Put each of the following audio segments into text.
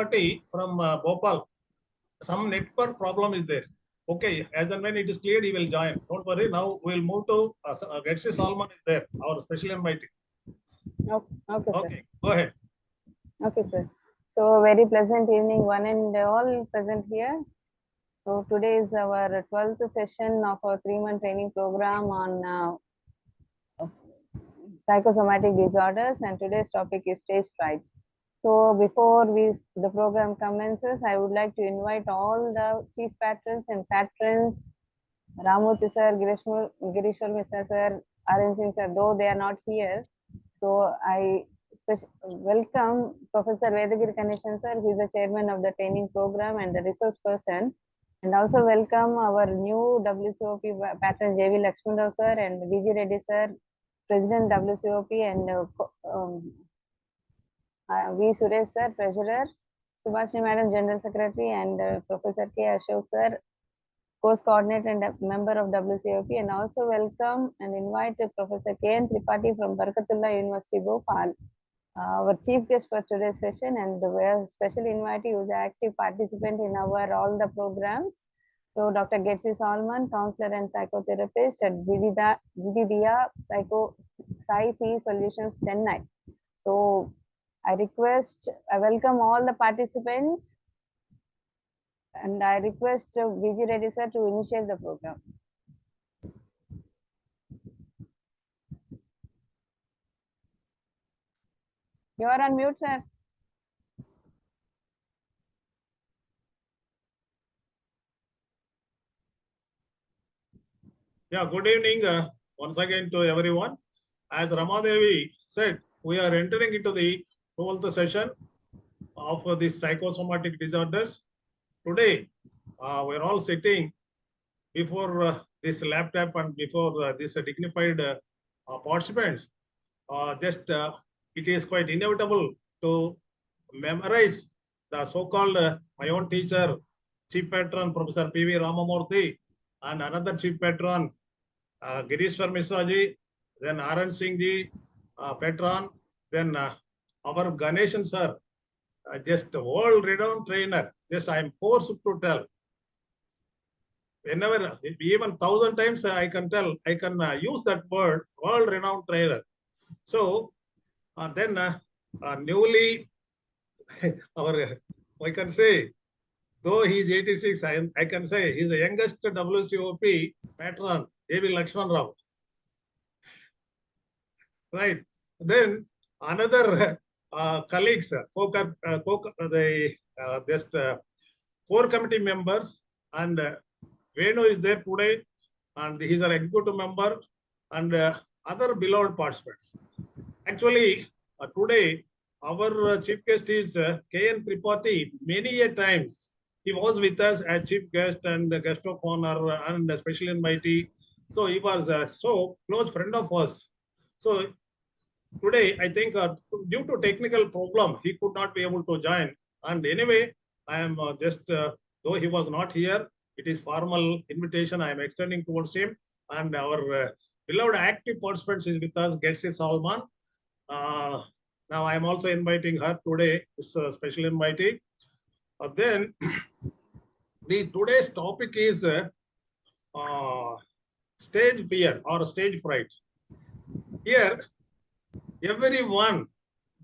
Tripathi from Bhopal. Some network problem is there. Okay, as and when it is cleared, he will join. Don't worry. Now we'll move to Getsi Salman is there, our special invitee. Okay, sir. Okay, go ahead. Okay, sir. So very pleasant evening, one and all present here. So today is our 12th session of our 3-month training program on psychosomatic disorders, and today's topic is stage fright. So before the program commences, I would like to invite all the chief patrons and patrons, Ramurthy sir, Girishwar Mishra sir, RN Singh sir, though they are not here. So I welcome Professor Vedagiri Ganeshan sir, who is the chairman of the training program and the resource person. And also welcome our new WCOP patron JV Lakshman Rao sir and VG Reddy sir, President WCOP, and V Suresh sir, Treasurer, Subhashini Madam, General Secretary, and Professor K. Ashok sir, course coordinator and a member of WCOP, and also welcome and invite Professor K. N. Tripathi from Barakatullah University, Bhopal, our chief guest for today's session, and we are special invitee who is an active participant in our all the programs. So Dr. Getsi Salman, counselor and psychotherapist at Jididia Psy Solutions, Chennai. So I welcome all the participants, and I request VG Reddy sir to initiate the program. You are on mute, sir. Yeah, good evening once again to everyone. As Ramadevi said, we are entering into the 12th session of these psychosomatic disorders. Today, we're all sitting before this laptop and before this dignified participants. It is quite inevitable to memorize the so-called my own teacher, Chief Patron Professor P.V. Ramamurthy, and another Chief Patron, Girishwar Mishra ji, then RN Singh ji, Patron, then our Ganeshan sir, just world-renowned trainer. Just I am forced to tell. Whenever, even 1,000 times I can tell, I can use that word, world-renowned trainer. So then newly, I can say, though he is 86, I can say he is the youngest WCOP patron, A.V. Lakshman Rao. Right. Then another colleagues, just 4 committee members, and Venu is there today, and he is an executive member, and other beloved participants. Actually, today our chief guest is K. N. Tripathi. Many a times he was with us as chief guest and guest of honor and special invitee. So he was so close friend of us. So today, I think due to technical problem, he could not be able to join. And anyway, I am though he was not here, it is formal invitation I am extending towards him. And our beloved active participants is with us, Getsi Salman. Now I am also inviting her today, this special invitee. Then today's topic is stage fear or stage fright. Here, everyone,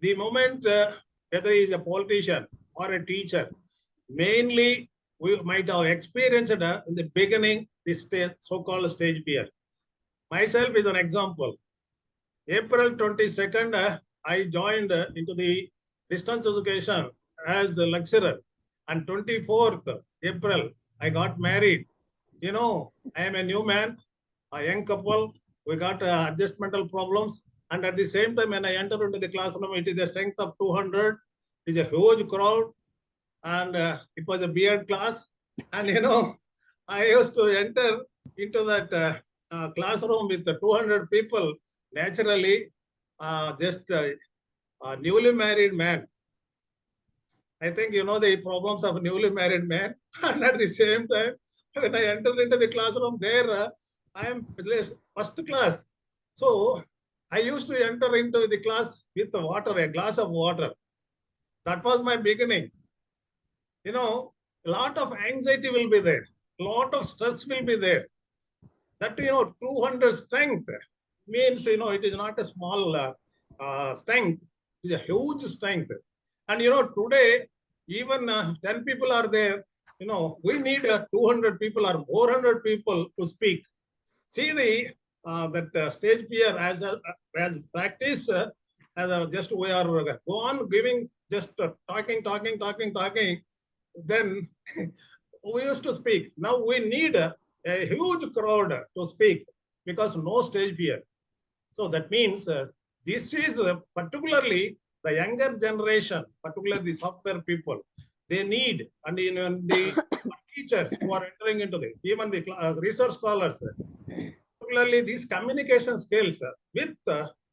the moment whether he is a politician or a teacher, mainly we might have experienced in the beginning this so-called stage fear. Myself is an example. April 22nd, I joined into the distance education as a lecturer, and 24th April, I got married. You know, I am a new man, a young couple. We got adjustmental problems. And at the same time, when I enter into the classroom, it is a strength of 200. It is a huge crowd. And it was a B.Ed class. And, you know, I used to enter into that classroom with the 200 people, naturally, just a newly married man. I think you know the problems of newly married man. And at the same time, when I entered into the classroom there, I am first class. So I used to enter into the class with water, a glass of water. That was my beginning. a lot of anxiety will be there, a lot of stress will be there. That 200 strength means it is not a small strength; it is a huge strength. And today even 10 people are there. We need 200 people or 400 people to speak. See the that stage fear as practice just we are go on giving just talking. Then we used to speak. Now we need a huge crowd to speak because no stage fear. So that means this is particularly the younger generation, particularly the software people, they need, and the teachers who are entering into the, even the research scholars, particularly these communication skills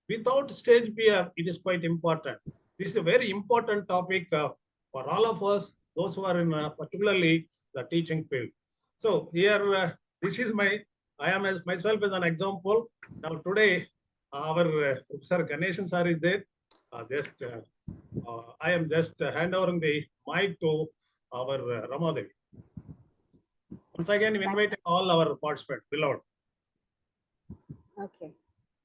without stage fear, it is quite important. This is a very important topic for all of us, those who are in particularly the teaching field. So here, this is I am as myself as an example. Now today, our Professor Ganeshan sir is there. I am just hand over the mic to our Ramadevi. Once again, we invite all our participants below. Okay.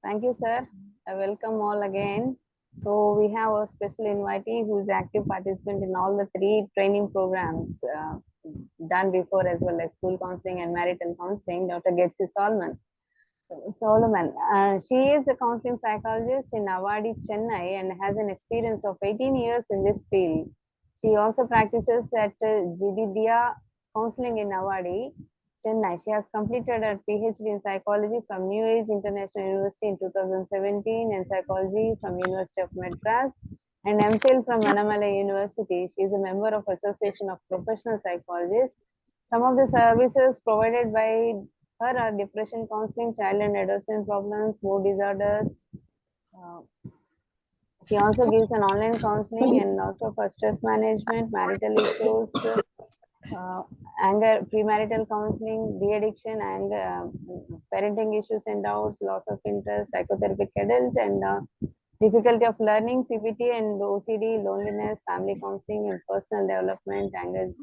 Thank you, sir. I welcome all again. So we have a special invitee who is active participant in all the 3 training programs done before, as well as school counseling and marital counseling, Dr. Getsi Solomon. She is a counseling psychologist in Avadi, Chennai, and has an experience of 18 years in this field. She also practices at Jididia Counseling in Avadi, Chennai. She has completed her PhD in psychology from New Age International University in 2017 and psychology from University of Madras and MPhil from Annamalai University. She is a member of Association of Professional Psychologists. Some of the services provided by her are depression counseling, child and adolescent problems, mood disorders. She also gives an online counseling and also for stress management, marital issues, anger, premarital counseling, de-addiction, anger, parenting issues and doubts, loss of interest, psychotherapeutic adult, and difficulty of learning, CBT and OCD, loneliness, family counseling, and personal development,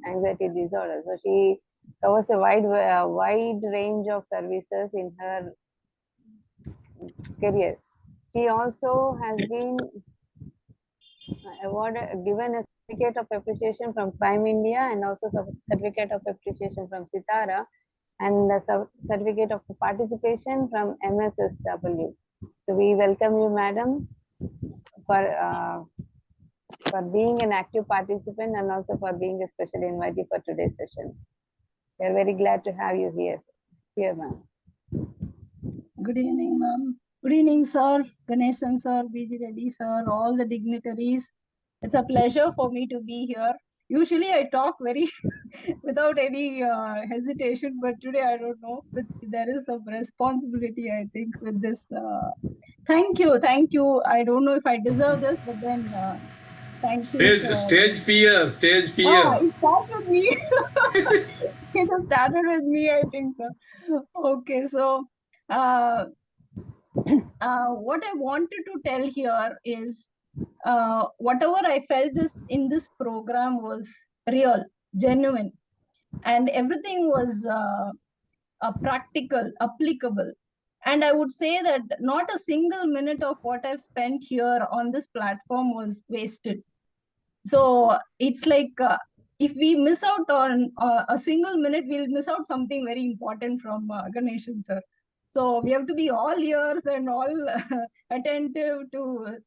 anxiety disorder. So she covers a wide range of services in her career. She also has been given a certificate of appreciation from Prime India and also certificate of appreciation from Sitara and the certificate of participation from MSSW. So we welcome you, madam, for being an active participant and also for being a special invitee for today's session. We are very glad to have you here, ma'am. Good evening, ma'am. Good evening, sir, Ganeshan sir, BG Reddy sir, all the dignitaries. It's a pleasure for me to be here. Usually I talk very without any hesitation, but today I don't know. But there is some responsibility, I think, with this. Thank you. I don't know if I deserve this, but then thank you. Stage fear. It started with me. It has started with me, I think so. Okay, so what I wanted to tell here is whatever I felt in this program was real, genuine, and everything was practical, applicable. And I would say that not a single minute of what I've spent here on this platform was wasted. So it's like if we miss out on a single minute, we'll miss out something very important from Ganeshan sir. So we have to be all ears and all attentive to.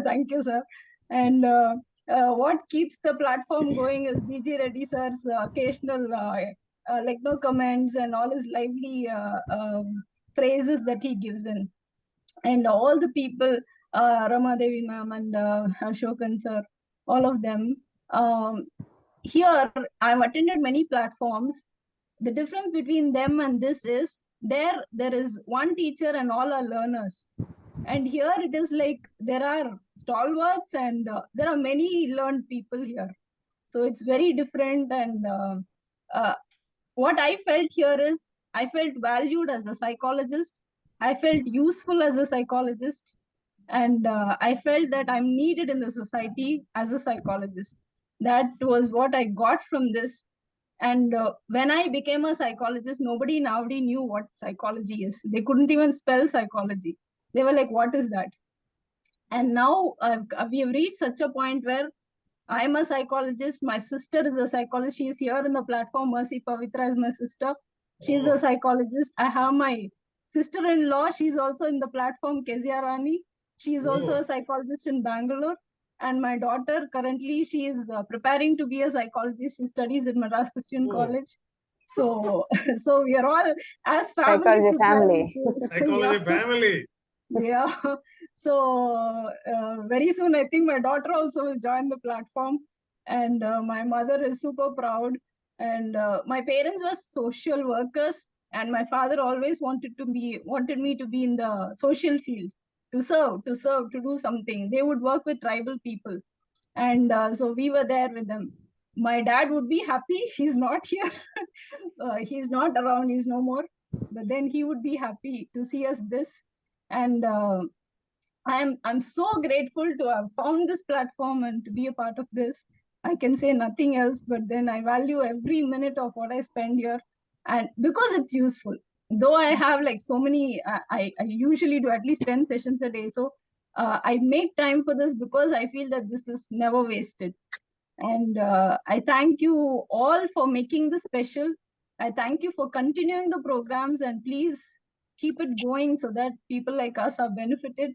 Thank you, sir. And what keeps the platform going is BG Reddy sir's occasional comments and all his lively phrases that he gives in. And all the people, Ramadevi ma'am and Ashokan sir, all of them. Here, I've attended many platforms. The difference between them and this is there is one teacher and all are learners. And here it is like there are stalwarts and there are many learned people here. So it's very different. And what I felt here is I felt valued as a psychologist. I felt useful as a psychologist. And I felt that I'm needed in the society as a psychologist. That was what I got from this. And when I became a psychologist, nobody nowadays knew what psychology is. They couldn't even spell psychology. They were like, what is that? And now we have reached such a point where I'm a psychologist. My sister is a psychologist. She is here in the platform. Mercy Pavitra is my sister. She's a psychologist. I have my sister-in-law. She's also in the platform, Kezia Rani. She is also a psychologist in Bangalore. And my daughter, currently, she is preparing to be a psychologist. She studies in Madras Christian College. So, so we are all as family. Psychology family. Psychology family. Yeah. So very soon, I think my daughter also will join the platform, and my mother is super proud. And my parents were social workers, and my father always wanted me to be in the social field, to do something. They would work with tribal people, and so we were there with them. My dad would be happy. He's not here. He's not around. He's no more. But then he would be happy to see us this. And I'm so grateful to have found this platform and to be a part of this. I can say nothing else, but then I value every minute of what I spend here, and because it's useful. Though I have like so many, I usually do at least 10 sessions a day. So I make time for this because I feel that this is never wasted. And I thank you all for making this special. I thank you for continuing the programs, and please keep it going so that people like us are benefited.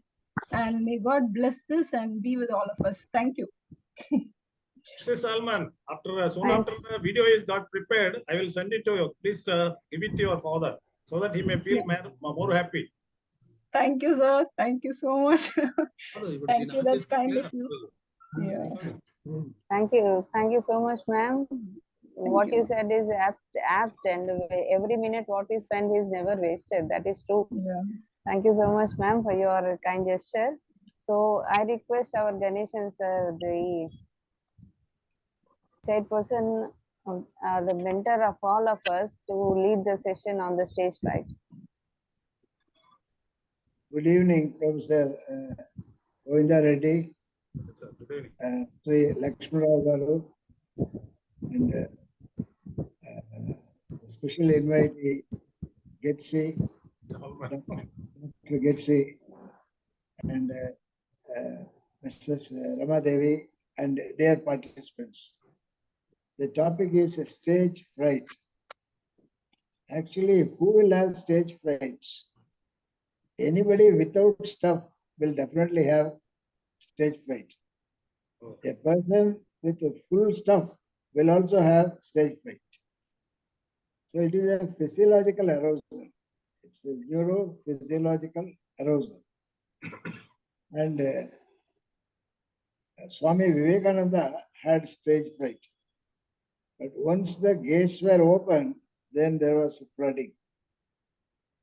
And may God bless this and be with all of us. Thank you. Mr. Salman, soon after the video is got prepared, I will send it to you. Please give it to your father so that he may feel more happy. Thank you, sir. Thank you so much. Thank you. That's kind of you. Yeah. Thank you. Thank you so much, ma'am. What you said is apt, and every minute what we spend is never wasted. That is true. Yeah. Thank you so much, ma'am, for your kind gesture. So I request our Ganeshan sir, the chairperson, the mentor of all of us, to lead the session on the stage fright. Good evening, Professor Govinda Reddy, Sri Lakshmarao Garu, and special invitee Getsi, Dr. Getsi, and Mrs. Ramadevi, and dear participants. The topic is stage fright. Actually, who will have stage fright? Anybody without stuff will definitely have stage fright. A person with a full stuff will also have stage fright. So it is a physiological arousal. It's a neurophysiological arousal. And Swami Vivekananda had stage fright. But once the gates were open, then there was flooding.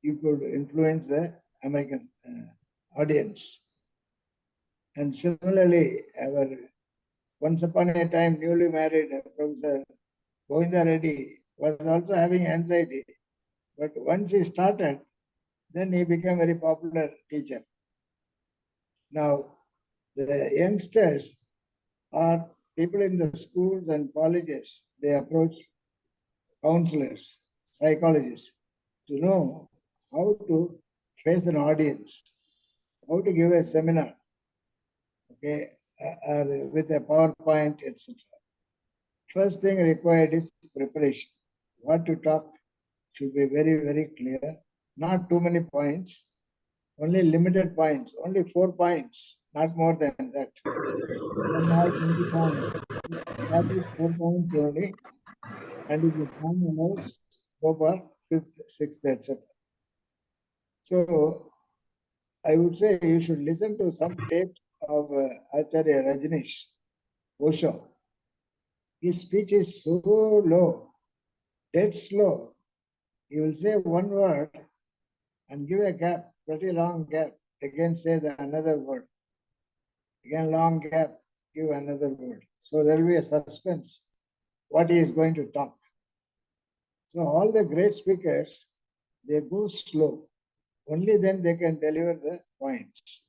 You could influence the American audience. And similarly, our once upon a time newly married Professor Govinda Reddy was also having anxiety. But once he started, then he became a very popular teacher. Now, the youngsters or people in the schools and colleges, they approach counselors, psychologists to know how to face an audience, how to give a seminar, okay, with a PowerPoint, etc. First thing required is preparation. What to talk should be very, very clear. Not too many points, only limited points, only 4 points, not more than that. Then have 20 points. That is 4 points only. And if the time allows, go for 5th, 6th, etc. So I would say you should listen to some tape of Acharya Rajneesh Osho. His speech is so low, dead slow. He will say one word and give a gap, pretty long gap, again say another word. Again long gap, give another word. So there will be a suspense what he is going to talk. So all the great speakers, they go slow. Only then they can deliver the points.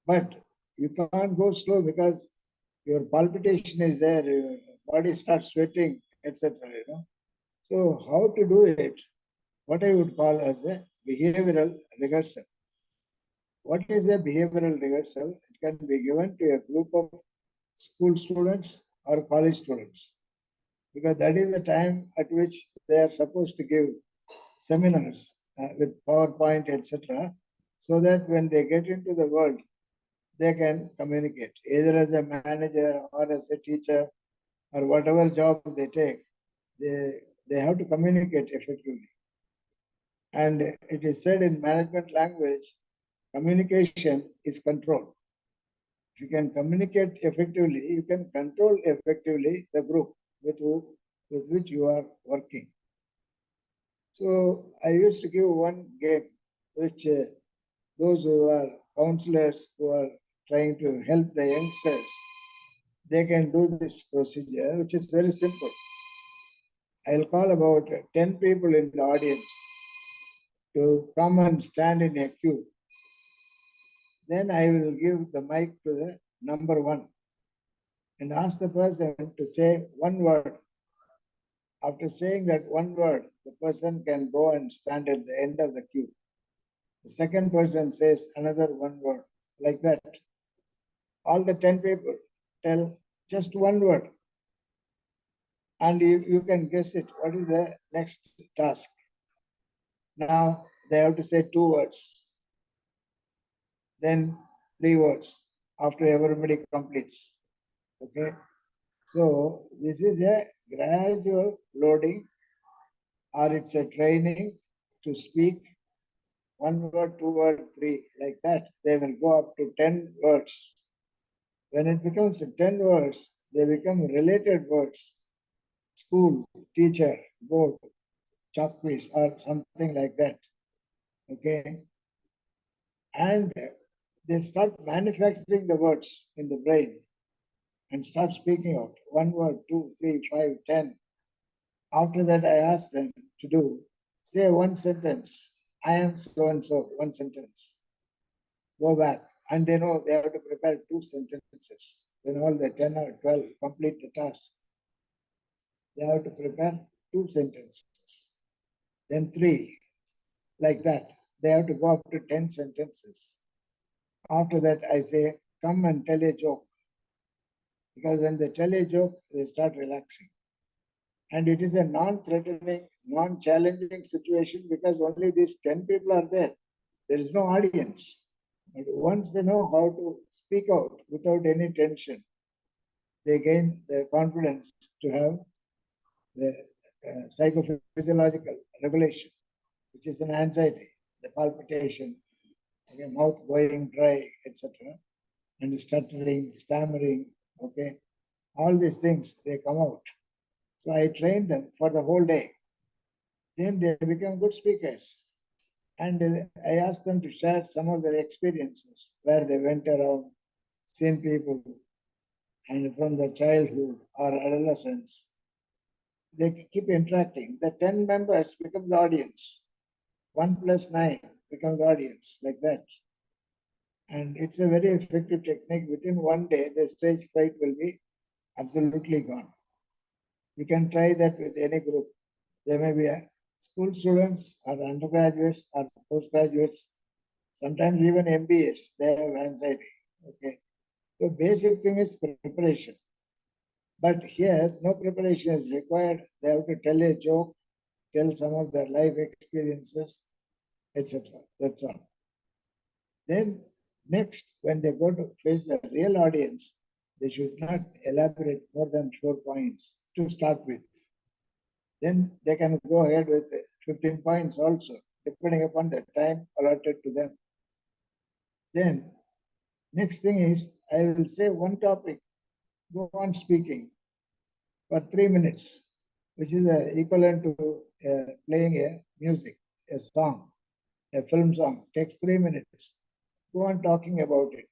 But you can't go slow because your palpitation is there, your body starts sweating, etc. So how to do it? What I would call as the behavioral rehearsal. What is a behavioral rehearsal? It can be given to a group of school students or college students, because that is the time at which they are supposed to give seminars with PowerPoint, etc., so that when they get into the world, they can communicate either as a manager or as a teacher or whatever job they take. They have to communicate effectively. And it is said in management language, communication is control. If you can communicate effectively, you can control effectively the group with which you are working. So I used to give one game which those who are counselors who are trying to help the youngsters, they can do this procedure, which is very simple. I'll call about 10 people in the audience to come and stand in a queue. Then I will give the mic to the number one and ask the person to say one word. After saying that one word, the person can go and stand at the end of the queue. The second person says another one word, like that. All the 10 people tell just one word. And you can guess it. What is the next task? Now they have to say 2 words. Then 3 words after everybody completes. Okay. So this is a gradual loading, or it's a training to speak 1 word, 2 word, 3, like that. They will go up to 10 words. When it becomes 10 words, they become related words. School, teacher, board, chalk quiz, or something like that. Okay. And they start manufacturing the words in the brain and start speaking out 1 word, 2, 3, 5, 10. After that, I ask them to say one sentence. I am so and so, one sentence. Go back. And they know they have to prepare 2 sentences. When all the 10 or 12 complete the task, they have to prepare 2 sentences. Then 3, like that. They have to go up to 10 sentences. After that, I say, come and tell a joke. Because when they tell a joke, they start relaxing. And it is a non-threatening, non-challenging situation because only these 10 people are there. There is no audience. But once they know how to speak out without any tension, they gain the confidence to have the psychophysiological regulation, which is an anxiety, the palpitation, okay, mouth going dry, etc., and stuttering, stammering, okay, all these things, they come out. So I train them for the whole day. Then they become good speakers. And I ask them to share some of their experiences where they went around, seen people, and from their childhood or adolescence. They keep interacting. The 10 members become the audience. 1 plus 9 becomes the audience, like that. And it's a very effective technique. Within 1 day, the stage fright will be absolutely gone. You can try that with any group. There may be school students or undergraduates or postgraduates, sometimes even MBAs, they have anxiety. Okay. So basic thing is preparation. But here, no preparation is required. They have to tell a joke, tell some of their life experiences, etc. That's all. Then next, when they go to face the real audience, they should not elaborate more than 4 points to start with. Then they can go ahead with 15 points also, depending upon the time allotted to them. Then next thing is, I will say one topic, go on speaking for 3 minutes, which is equivalent to playing a music, a song, a film song, takes 3 minutes. Go on talking about it.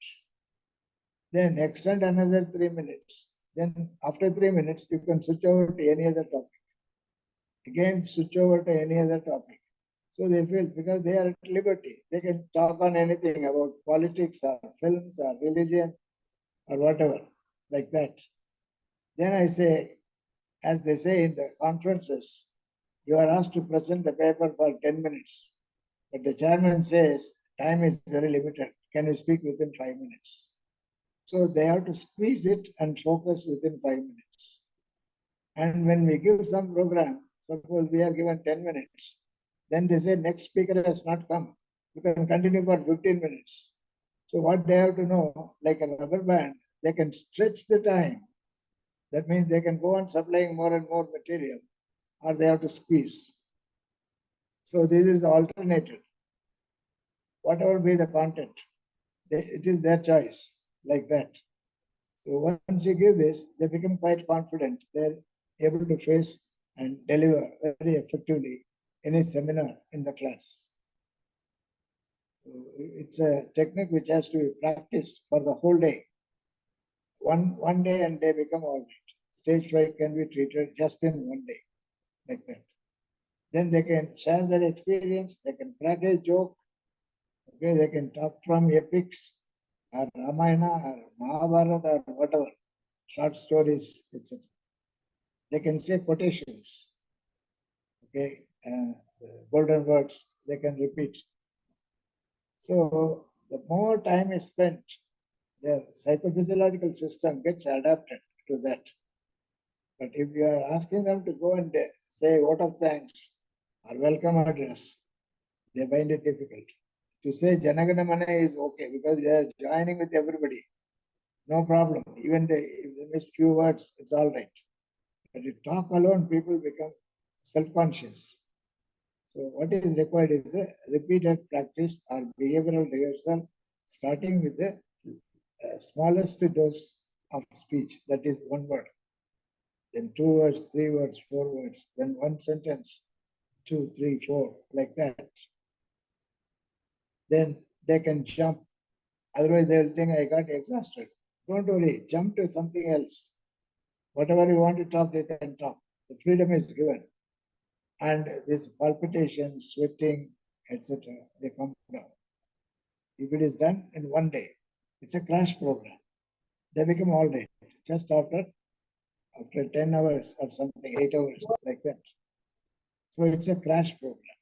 Then extend another 3 minutes. Then after 3 minutes, you can switch over to any other topic. Again, switch over to any other topic. So they feel, because they are at liberty, they can talk on anything about politics or films or religion or whatever. like that. Then I say, as they say in the conferences, you are asked to present the paper for 10 minutes. But the chairman says, time is very limited. Can you speak within 5 minutes? So they have to squeeze it and focus within 5 minutes. And when we give some program, suppose we are given 10 minutes, then they say next speaker has not come. You can continue for 15 minutes. So what they have to know, like a rubber band, they can stretch the time. That means they can go on supplying more and more material, or they have to squeeze. So this is alternative. Whatever be the content, it is their choice, like that. So once you give this, they become quite confident. They're able to face and deliver very effectively any seminar in the class. So it's a technique which has to be practiced for the whole day. One day and they become all right. Stage fright can be treated just in one day, like that. Then they can share their experience, they can crack a joke, okay, they can talk from epics or Ramayana or Mahabharata or whatever, short stories, etc. They can say quotations, okay, golden words, they can repeat. So the more time is spent, their psychophysiological system gets adapted to that. But if you are asking them to go and say vote of thanks or welcome address, they find it difficult. To say Janagana Mana is okay because they are joining with everybody. No problem. Even if they miss few words, it's all right. But you talk alone, people become self-conscious. So what is required is a repeated practice or behavioral rehearsal, starting with the smallest dose of speech, that is one word. Then 2 words, 3 words, 4 words, then one sentence, 2, 3, 4, like that. Then they can jump. Otherwise, they'll think I got exhausted. Don't worry, jump to something else. Whatever you want to talk, you can talk. The freedom is given. And this palpitation, sweating, etc., they come down. If it is done in one day, it's a crash program. They become all right just after 10 hours or something, 8 hours, like that. So it's a crash program.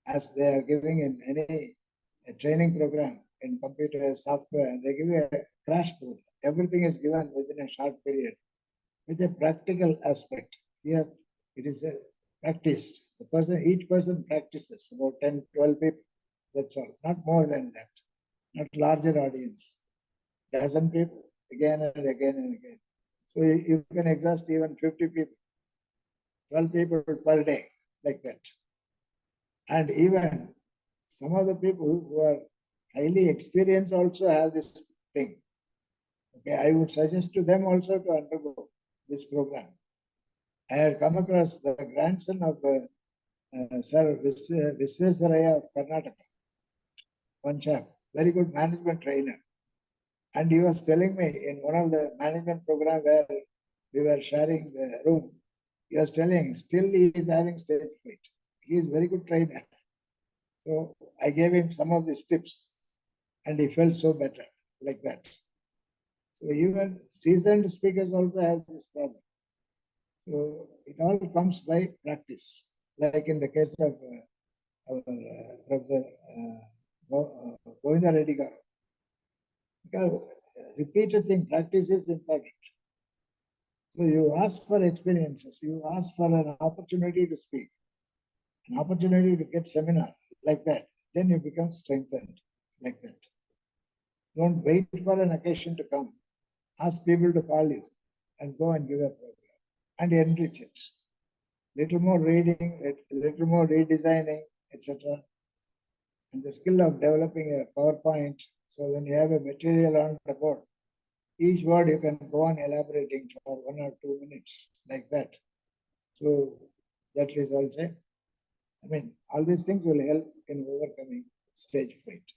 As they are giving in any training program in computer software, they give you a crash program. Everything is given within a short period with a practical aspect. Here it is a practiced. Each person practices about 10, 12 people. That's all, not more than that. Not larger audience. Dozen people, again and again and again. So you can exhaust even 50 people, 12 people per day, like that. And even some of the people who are highly experienced also have this thing. Okay, I would suggest to them also to undergo this program. I had come across the grandson of Sir Visvesvaraya of Karnataka, one chap, very good management trainer. And he was telling me in one of the management program where we were sharing the room, he was telling still he is having stage fright. He is very good trainer. So I gave him some of these tips and he felt so better, like that. So even seasoned speakers also have this problem. So it all comes by practice, like in the case of our Professor Govinda Reddy Garu. Because repeated thing, practice is important. So you ask for experiences, you ask for an opportunity to speak, an opportunity to get seminar, like that. Then you become strengthened, like that. Don't wait for an occasion to come. Ask people to call you and go and give a program and enrich it. Little more reading, little more redesigning, etc. And the skill of developing a PowerPoint. So when you have a material on the board, each word you can go on elaborating for 1 or 2 minutes, like that. So that is also, I mean, all these things will help in overcoming stage fright.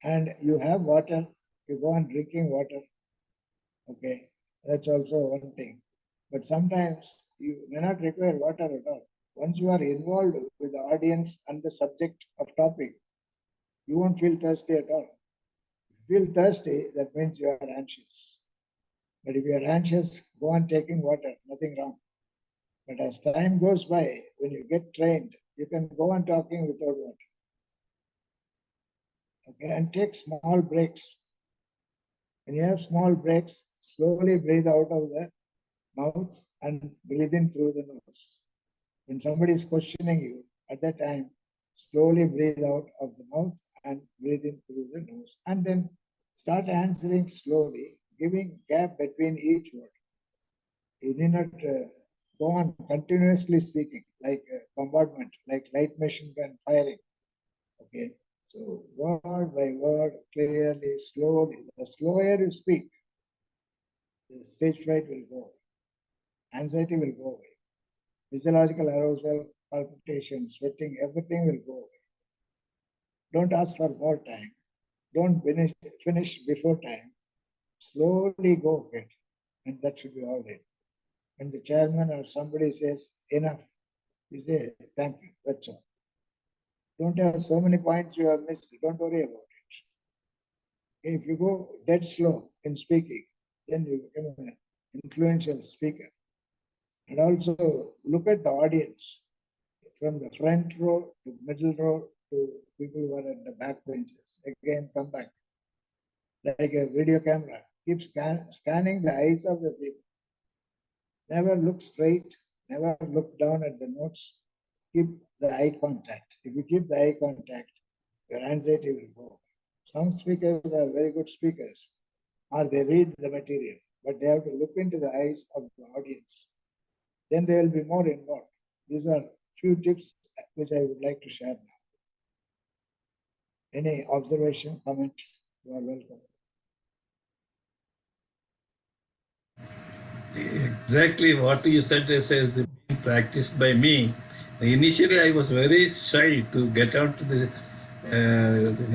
And you have water, you go on drinking water, okay, that's also one thing. But sometimes you may not require water at all. Once you are involved with the audience and the subject of topic, you won't feel thirsty at all. feel thirsty, that means you are anxious. But if you are anxious, go on taking water, nothing wrong. But as time goes by, when you get trained, you can go on talking without water. Okay, and take small breaks. When you have small breaks, slowly breathe out of the mouth and breathe in through the nose. When somebody is questioning you, at that time, slowly breathe out of the mouth and breathe in through the nose. And then start answering slowly, giving gap between each word. You need not go on continuously speaking like a bombardment, like light machine gun firing. Okay, so word by word, clearly, slowly. The slower you speak, the stage fright will go away. Anxiety will go away. Physiological arousal, palpitation, sweating, everything will go away. Don't ask for more time. Don't finish before time. Slowly go ahead, and that should be all right. When the chairman or somebody says enough, you say thank you. That's all. Don't have so many points you have missed. Don't worry about it. If you go dead slow in speaking, then you become an influential speaker. And also look at the audience from the front row to middle row to people who are at the back benches. Again, come back. Like a video camera, keep scanning the eyes of the people. Never look straight, never look down at the notes. Keep the eye contact. If you keep the eye contact, your anxiety will go. Some speakers are very good speakers, or they read the material, but they have to look into the eyes of the audience. Then they will be more involved. These are few tips which I would like to share now. Any observation, comment? You are welcome. Exactly what you said is being practiced by me. Initially, I was very shy to get out to the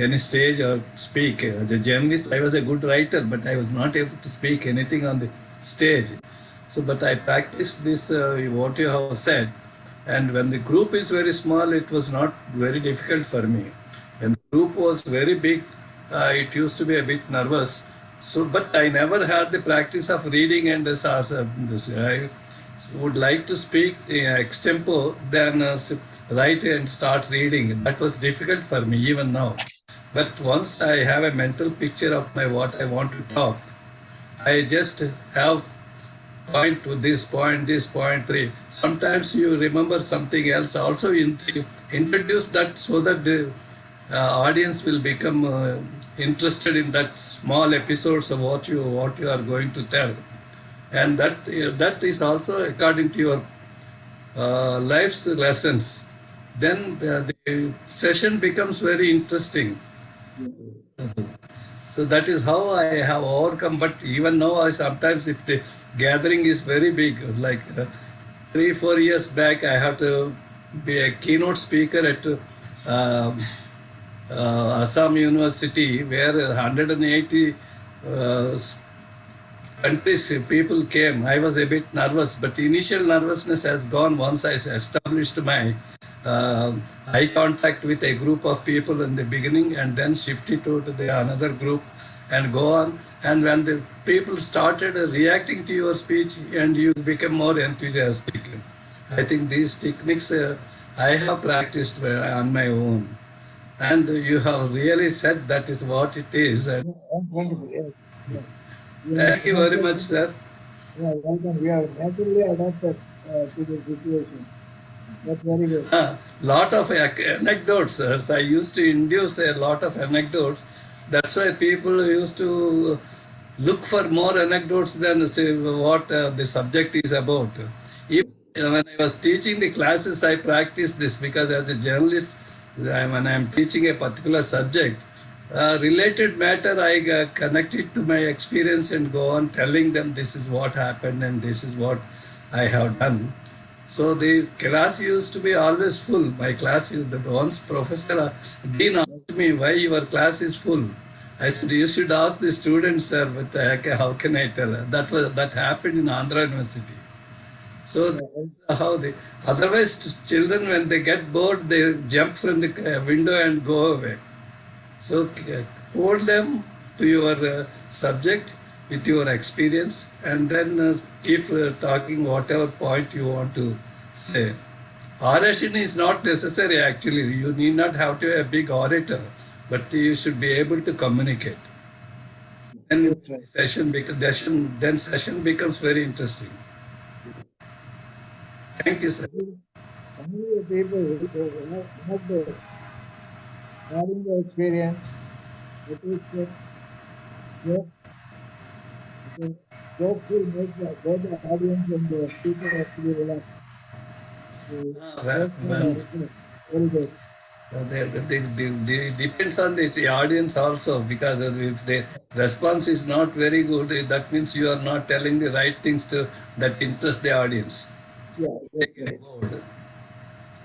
any stage or speak. As a journalist, I was a good writer, but I was not able to speak anything on the stage. So, but I practiced this, what you have said. And when the group is very small, it was not very difficult for me. When the group was very big, it used to be a bit nervous. So, but I never had the practice of reading and this. I would like to speak extempo, then write and start reading. That was difficult for me even now. But once I have a mental picture of what I want to talk, I just have point to this point 3. Sometimes you remember something else. Also introduce that so that the audience will become interested in that small episodes of what you are going to tell, and that is also according to your life's lessons. Then the session becomes very interesting. So that is how I have overcome. But even now, I sometimes, if the gathering is very big, like 3-4 years back, I have to be a keynote speaker at Assam University, where 180 countries people came. I was a bit nervous, but initial nervousness has gone once I established my eye contact with a group of people in the beginning, and then shifted to the another group and go on. And when the people started reacting to your speech, and you become more enthusiastic. I think these techniques I have practiced on my own. And you have really said that is what it is. And Wonderful. Yes. thank you very much, sir. Yeah, welcome. We are naturally adapted to the situation. That's very good. Lot of anecdotes, sir. I used to induce a lot of anecdotes. That's why people used to look for more anecdotes than say what the subject is about. Even when I was teaching the classes, I practiced this, because as a journalist, when I'm teaching a particular subject, related matter, I connect it to my experience and go on telling them this is what happened and this is what I have done. So the class used to be always full. My class, once Professor Dean asked me why your class is full. I said, you should ask the students, sir, but how can I tell? That happened in Andhra University. So that's how otherwise children, when they get bored, they jump from the window and go away. So hold them to your subject with your experience, and then keep talking whatever point you want to say. Oration is not necessary actually. You need not have to be a big orator, but you should be able to communicate. And That's right. then session becomes very interesting. Thank you, sir. Some of the people who have the having the experience, at least jokes will make both the audience and the speaker actually relax. Very good. Depends on the audience also, because if the response is not very good, that means you are not telling the right things that interest the audience. Yeah, that's right.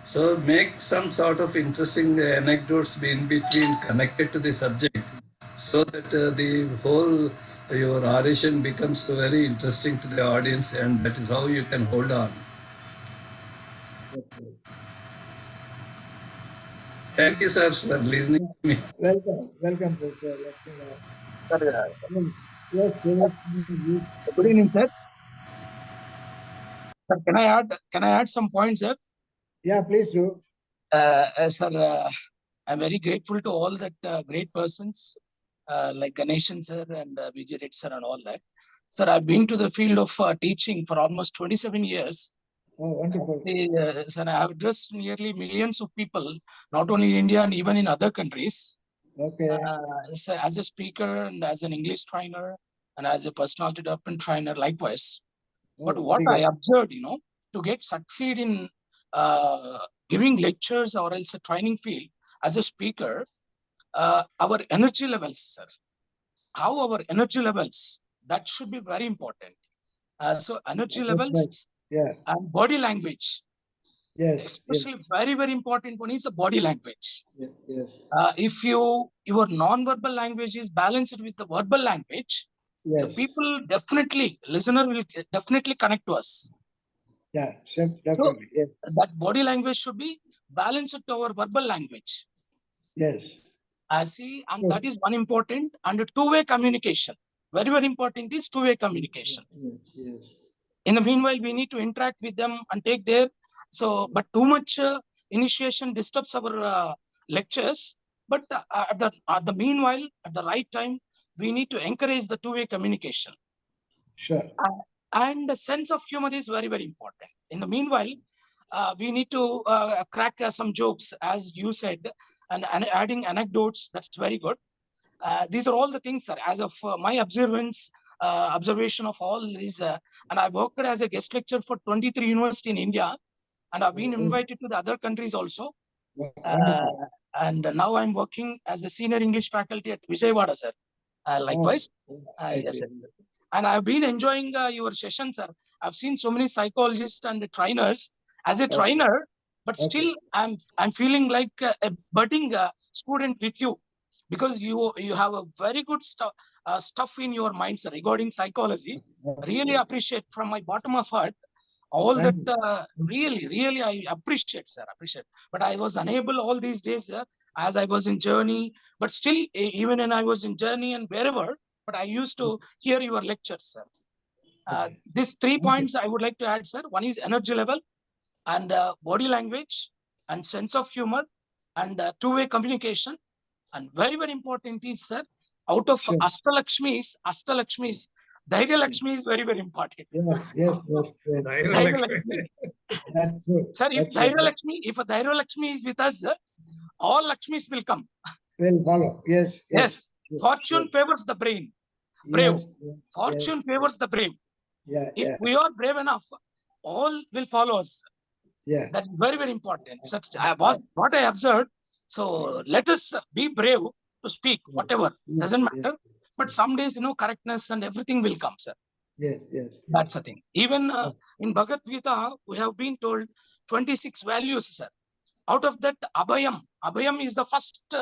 So make some sort of interesting anecdotes in between connected to the subject, so that the whole your oration becomes very interesting to the audience, and that is how you can hold on. That's right. Thank you, sir, for listening to me. Welcome, Professor. Yes, Good evening, sir. Sir, can I add some points, sir? Yeah, please do. Sir, I'm very grateful to all that great persons like Ganeshan sir and Vijay Reddy sir and all that. Sir, I've been to the field of teaching for almost 27 years. Oh, wonderful. Sir, I have addressed nearly millions of people, not only in India and even in other countries. Okay. So as a speaker and as an English trainer and as a personality development trainer, likewise. But what I observed, to get succeed in giving lectures or else a training field as a speaker, our energy levels, sir, how our energy levels, that should be very important. So energy levels and body language. Yes. Especially very, very important one is the body language. Yes. If your non-verbal language is balanced with the verbal language, the people definitely, listener will definitely connect to us. Yeah, definitely. So that body language should be balanced to our verbal language. Yes. I see, and that is one important, and a two-way communication. Very, very important is two-way communication. Yes. In the meanwhile, we need to interact with them and take their, but too much initiation disturbs our lectures. But at the meanwhile, at the right time, we need to encourage the two-way communication. Sure. And the sense of humor is very, very important. In the meanwhile, we need to crack some jokes, as you said, and adding anecdotes. That's very good. These are all the things, sir. As of my observation of all these, and I worked as a guest lecturer for 23 universities in India, and I've been invited to the other countries also. And now I'm working as a senior English faculty at Vijayawada, sir. Likewise, yes, sir. And I've been enjoying your session, sir. I've seen so many psychologists and trainers as a trainer, but still I'm feeling like a budding student with you, because you have a very good stuff in your mind, sir, regarding psychology. Really appreciate from my bottom of heart all that. Really I appreciate, sir. But I was unable all these days, as I was in journey. But still, even when I was in journey and wherever, but I used to hear your lectures, sir. These 3 points I would like to add, sir. One is energy level, and body language, and sense of humor, and two-way communication. And very, very important is, sir, out of Ashtalakshmis, Dhairya Lakshmi is very, very important. Yes. Dhairya Lakshmi. Sir, if Dhairya Lakshmi is with us, all Lakshmis will come. Will follow. Yes. Fortune favors the brave. Fortune favors the brave. If we are brave enough, all will follow us. That is very, very important. So what I observed. So let us be brave to speak, whatever, doesn't matter. But some days, correctness and everything will come, sir. Yes. That's the thing. Even in Bhagavad Gita, we have been told 26 values, sir. Out of that, Abhayam is the first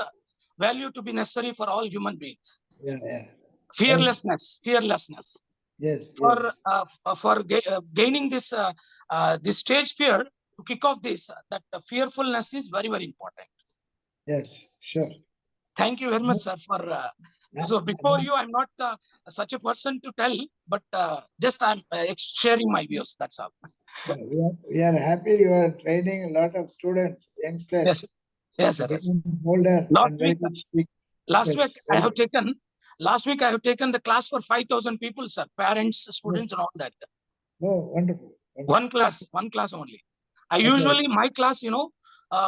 value to be necessary for all human beings. Fearlessness. Yes. For gaining this stage fear, to kick off this, that fearfulness is very, very important. Yes, sure. Thank you very much, sir. So before you, I'm not such a person to tell, but just I'm sharing my views. That's all. We are happy you are training a lot of students, youngsters. Yes, yes, sir. Yes. Older Last and very week, good speakers. last week I have taken the class for 5,000 people, sir. Parents, students, and all that. Oh, wonderful. One class only. I usually my class,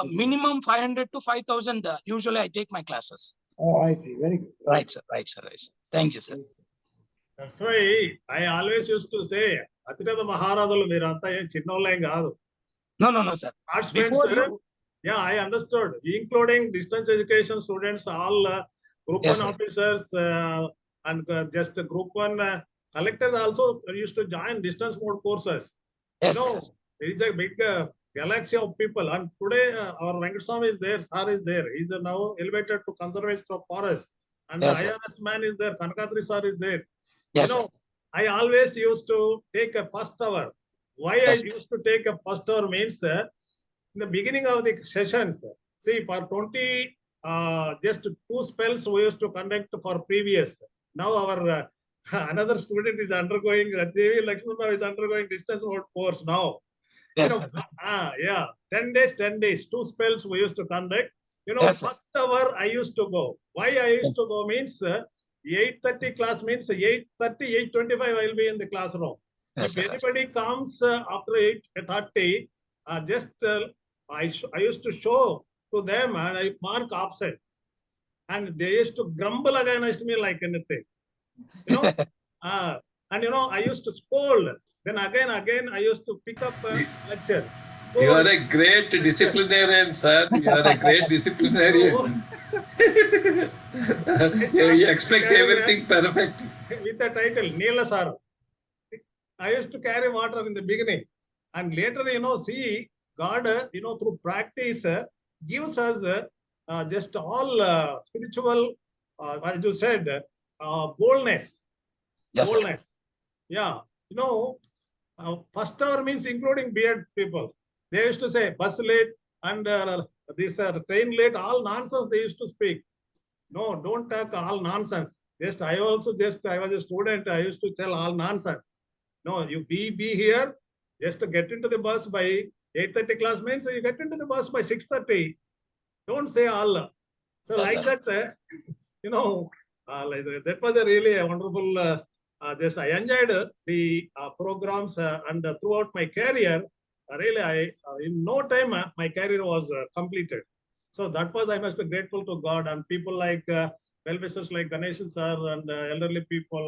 minimum 500 to 5,000. Usually I take my classes. Oh, I see. Very good. Right, sir. Right, sir. Right, sir. Thank you, sir. That's why I always used to say, Atirada Maharadalu Miranta Chinnolai Gadu. No, sir. Before you, yeah, I understood. Including distance education students, all group Yes, 1 sir. officers and just group 1 collectors also used to join distance mode courses. Yes, You know, yes. there is a big galaxy of people. And today our Venkateswamy is there, Sir is there. He's now elevated to conservation of forest. And Yes, the sir. IRS man is there, Kanakadri Sir is there. Yes, You know, sir. I always used to take a first hour. Why Yes, I used to take a first hour means in the beginning of the sessions, see for 20, just 2 spells we used to conduct for previous. Now our another student is undergoing, J.V. Lakshmana is undergoing distance mode course now. yes, You know, yeah, 10 days, 2 spells we used to conduct. You know, Yes, sir. first hour I used to go. Why I used to go means 8:30 class means 8:30, 8:25 I will be in the classroom. Yes, If sir. anybody comes after 8:30, just I used to show to them and I mark absent. And they used to grumble against me like anything. You know, and you know, I used to scold. Then again, I used to pick up a lecture. You are a great disciplinarian, sir. You are a great disciplinarian. You expect everything perfect. With the title, Neela Sir. I used to carry water in the beginning. And later, you know, see, God, through practice, gives us just all spiritual, as you said, boldness. Yes, sir. Boldness. Yeah. You know, first hour means including beard people. They used to say bus late and this train late, all nonsense they used to speak. No, don't talk all nonsense. I was a student, I used to tell all nonsense. No, you be here, just to get into the bus by 8:30 class means you get into the bus by 6:30. Don't say all. So Yes, like sir. that, like that was a really wonderful, I enjoyed the programs and throughout my career, really in no time my career was completed. So that was, I must be grateful to God and people like well-wishers like Ganesh sir and elderly people.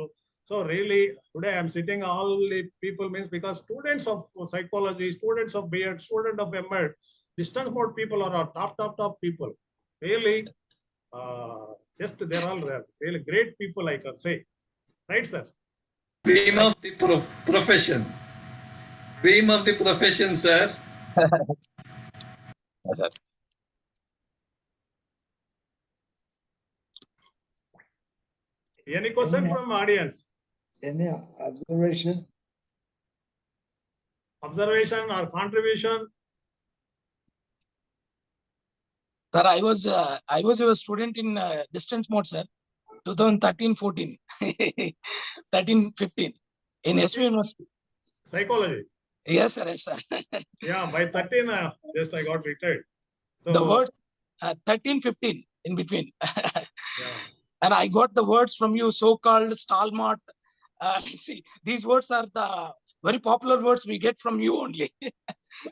So really today I'm sitting all the people means because students of psychology, students of BEd, student of MEd, distance mode people are our top people. Really, they're all really great people, I can say. Right, sir? Cream of the profession. Cream of the profession, sir. Yes, sir. Any question from audience? Any observation? Observation or contribution? Sir, I was a student in distance mode, sir. 2013-14, 13-15 in SV University. Psychology. Yes, sir. Yes, sir. Yeah, by 13, just I got retired. So The words 13-15 in between. yeah. And I got the words from you, so-called stalmart. See, these words are the very popular words we get from you only.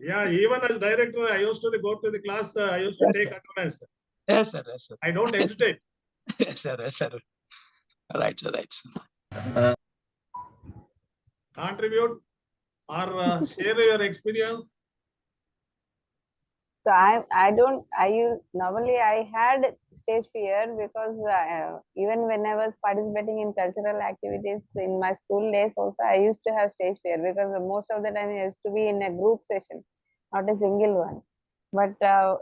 Yeah, even as director, I used to go to the class, I used to take attendance. Yes, sir. Yes, sir. I don't hesitate. Yes, sir. Yes, sir. Right, sir. Right, sir. Contribute or share your experience. So normally I had stage fear because even when I was participating in cultural activities in my school days also, I used to have stage fear because most of the time I used to be in a group session, not a single one. But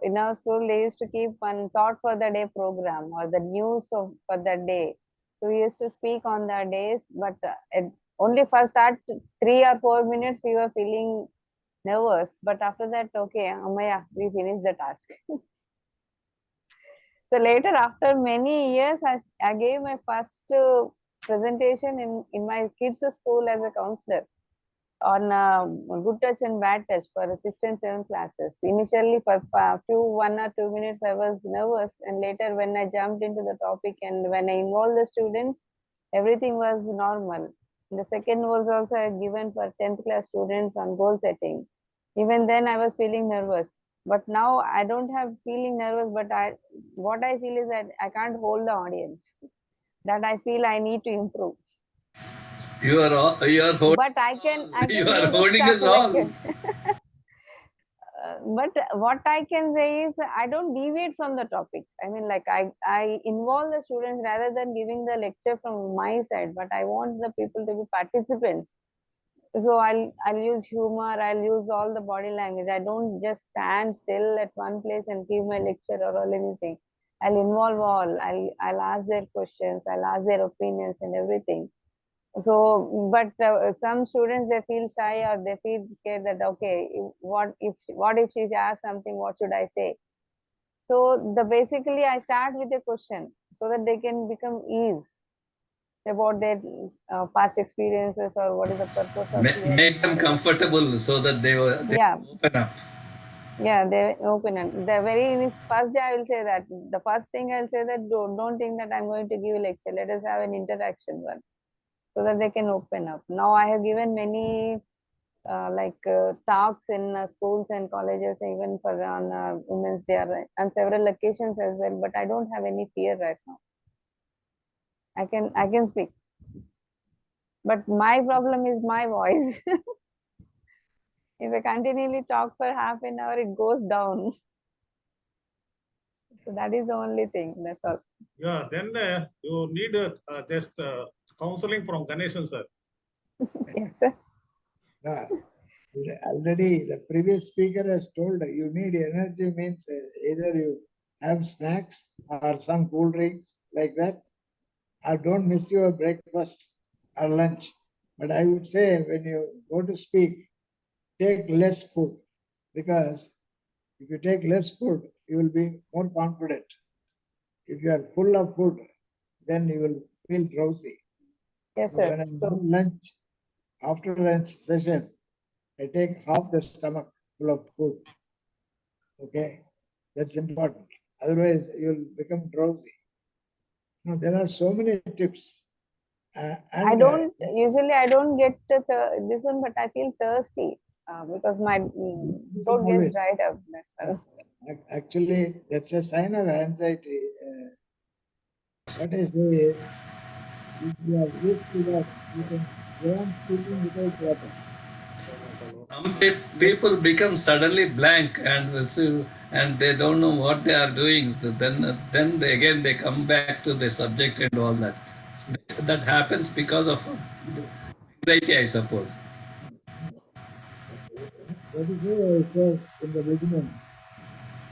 in our school, they used to keep one thought for the day program or the news for the day. So we used to speak on the days, but only for that 3 or 4 minutes we were feeling nervous, but after that, okay, Amaya, we finished the task. So So later, after many years, I gave my first presentation in my kids' school as a counselor on good touch and bad touch for the 6th and 7th classes. Initially, for a few 1 or 2 minutes, I was nervous, and later, when I jumped into the topic and when I involved the students, everything was normal. The second was also given for 10th class students on goal setting. Even then, I was feeling nervous. But now I don't have feeling nervous, but what I feel is that I can't hold the audience. That I feel I need to improve. You are holding, But I can you are give holding stuff us all. like but what I can say is I don't deviate from the topic. I mean, like I involve the students rather than giving the lecture from my side, but I want the people to be participants. So I'll use humor, I'll use all the body language. I don't just stand still at one place and give my lecture or anything. I'll involve all. I'll ask their questions, I'll ask their opinions and everything. So, but some students, they feel shy or they feel scared that okay, what if she asks something, what should I say? So the basically I start with a question so that they can become ease about their past experiences or what is the purpose of here and Make them all that. comfortable so that they Yeah, open up. yeah, they open and the very first day I will say that the first thing I'll say that don't think that I'm going to give a lecture. Let us have an interaction one so that they can open up. Now I have given many talks in schools and colleges, even for on Women's Day on several occasions as well. But I don't have any fear right now. I can speak, but my problem is my voice. If I continually talk for half an hour, it goes down. So that is the only thing. That's all. Yeah, then you need just counseling from Ganeshan sir. Yes, sir. Already the previous speaker has told you need energy means either you have snacks or some cool drinks like that, or don't miss your breakfast or lunch. But I would say when you go to speak, take less food, because if you take less food, you will be more confident. If you are full of food, then you will feel drowsy. Yes, So sir. when I do lunch, after lunch session, I take half the stomach full of food. Okay, that's important. Otherwise, you'll become drowsy. Now, there are so many tips. I don't usually I don't get this one, but I feel thirsty because my throat gets dried up. That's all. Actually, that's a sign of anxiety. What I say is, if you are used to that, you can go on speaking without water. Some people become suddenly blank and they don't know what they are doing. So then again they come back to the subject and all that. That happens because of anxiety, I suppose. That is why I said in the beginning,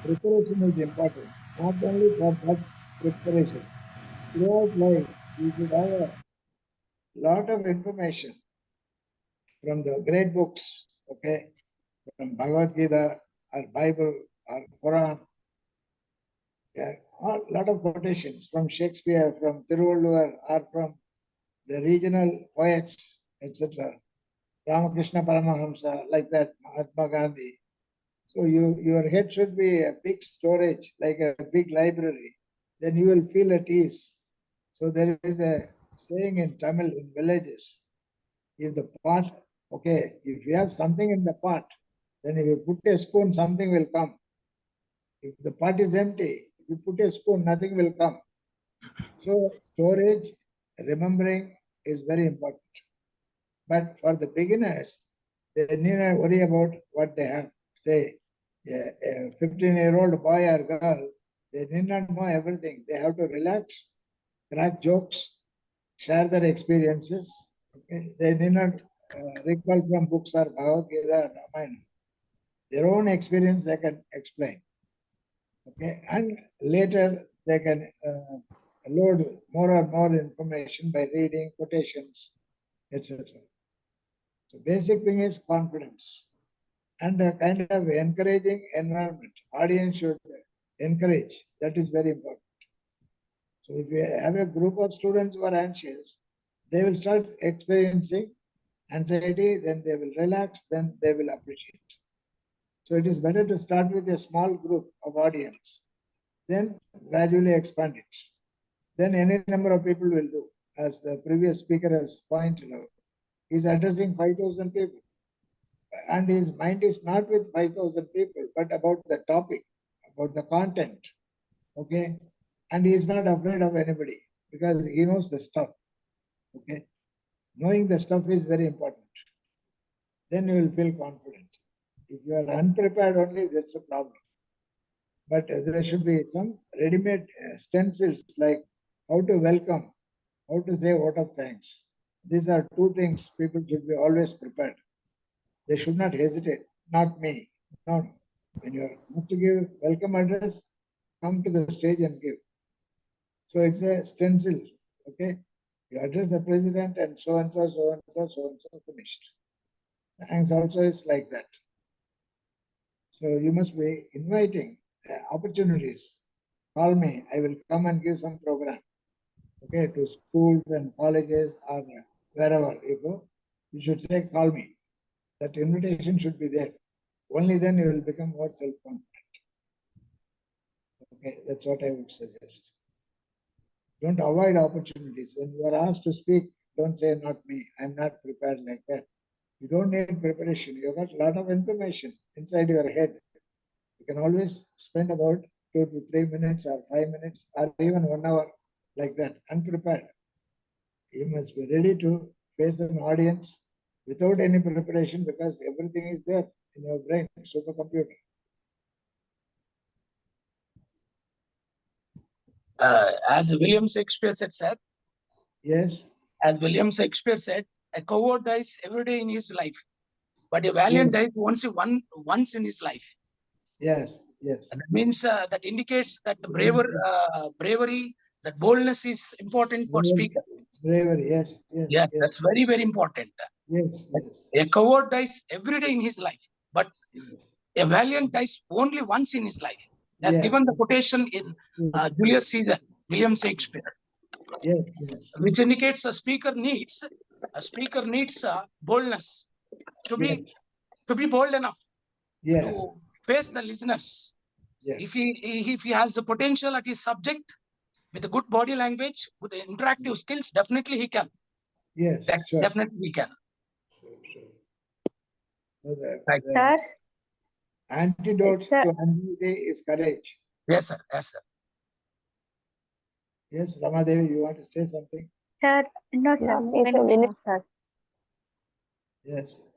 preparation is important, not only for that preparation. Throughout life, you should have a lot of information from the great books, okay, from Bhagavad Gita or Bible or Quran. There are a lot of quotations from Shakespeare, from Thiruvalluvar, or from the regional poets, etc. Ramakrishna Paramahamsa, like that, Mahatma Gandhi. So your head should be a big storage, like a big library. Then you will feel at ease. So there is a saying in Tamil in villages, if the pot, okay, if you have something in the pot, then if you put a spoon, something will come. If the pot is empty, if you put a spoon, nothing will come. So storage, remembering is very important. But for the beginners, they need not worry about what they have. Say, a 15-year-old boy or girl, they need not know everything. They have to relax, crack jokes, share their experiences. Okay? They need not recall from books or Bhagavad Gita or Ramayana. Their own experience they can explain. Okay, and later they can load more and more information by reading quotations, etc. So basic thing is confidence and a kind of encouraging environment. Audience should encourage. That is very important. So if you have a group of students who are anxious, they will start experiencing anxiety, then they will relax, then they will appreciate. So it is better to start with a small group of audience, then gradually expand it. Then any number of people will do. As the previous speaker has pointed out, he's addressing 5,000 people. And his mind is not with 5,000 people, but about the topic, about the content. Okay? And he is not afraid of anybody because he knows the stuff. Okay? Knowing the stuff is very important. Then you will feel confident. If you are unprepared only, that's a problem. But there should be some ready-made stencils like how to welcome, how to say vote of thanks. These are two things people should be always prepared. They should not hesitate. Not me. No. When you are asked to give welcome address, come to the stage and give. So it's a stencil. Okay. You address the president and so and so, so and so, so and so, finished. Thanks also is like that. So you must be inviting opportunities. Call me. I will come and give some program. Okay, to schools and colleges or wherever you go, you should say, call me. That invitation should be there. Only then you will become more self-confident. Okay, that's what I would suggest. Don't avoid opportunities. When you are asked to speak, don't say, not me. I'm not prepared like that. You don't need preparation. You've got a lot of information inside your head. You can always spend about 2 to 3 minutes or 5 minutes or even 1 hour like that, unprepared. You must be ready to face an audience without any preparation because everything is there in your brain, supercomputer. As William Shakespeare said, Yes. as William Shakespeare said, a coward dies every day in his life, but a valiant dies once in his life. Yes, yes. And that means that indicates that the bravery, that boldness is important for speaker. Bravery, yes, yes. Yeah, yes. that's very, very important. Yes, yes. A coward dies every day in his life, but Yes. a valiant dies only once in his life. As given the quotation in Julius Caesar, William Shakespeare, yes, yes. which indicates a speaker needs boldness to be bold enough to face the listeners. Yeah. If he has the potential at his subject with a good body language, with the interactive skills, definitely he can. Yes, sure. Definitely he can. Sure. So Right. Sir? Antidote Sir. to anxiety is courage. Yes, sir. Yes, sir. Yes, Ramadevi, you want to say something? Sir, no, sir. Please a minute, sir. Yes.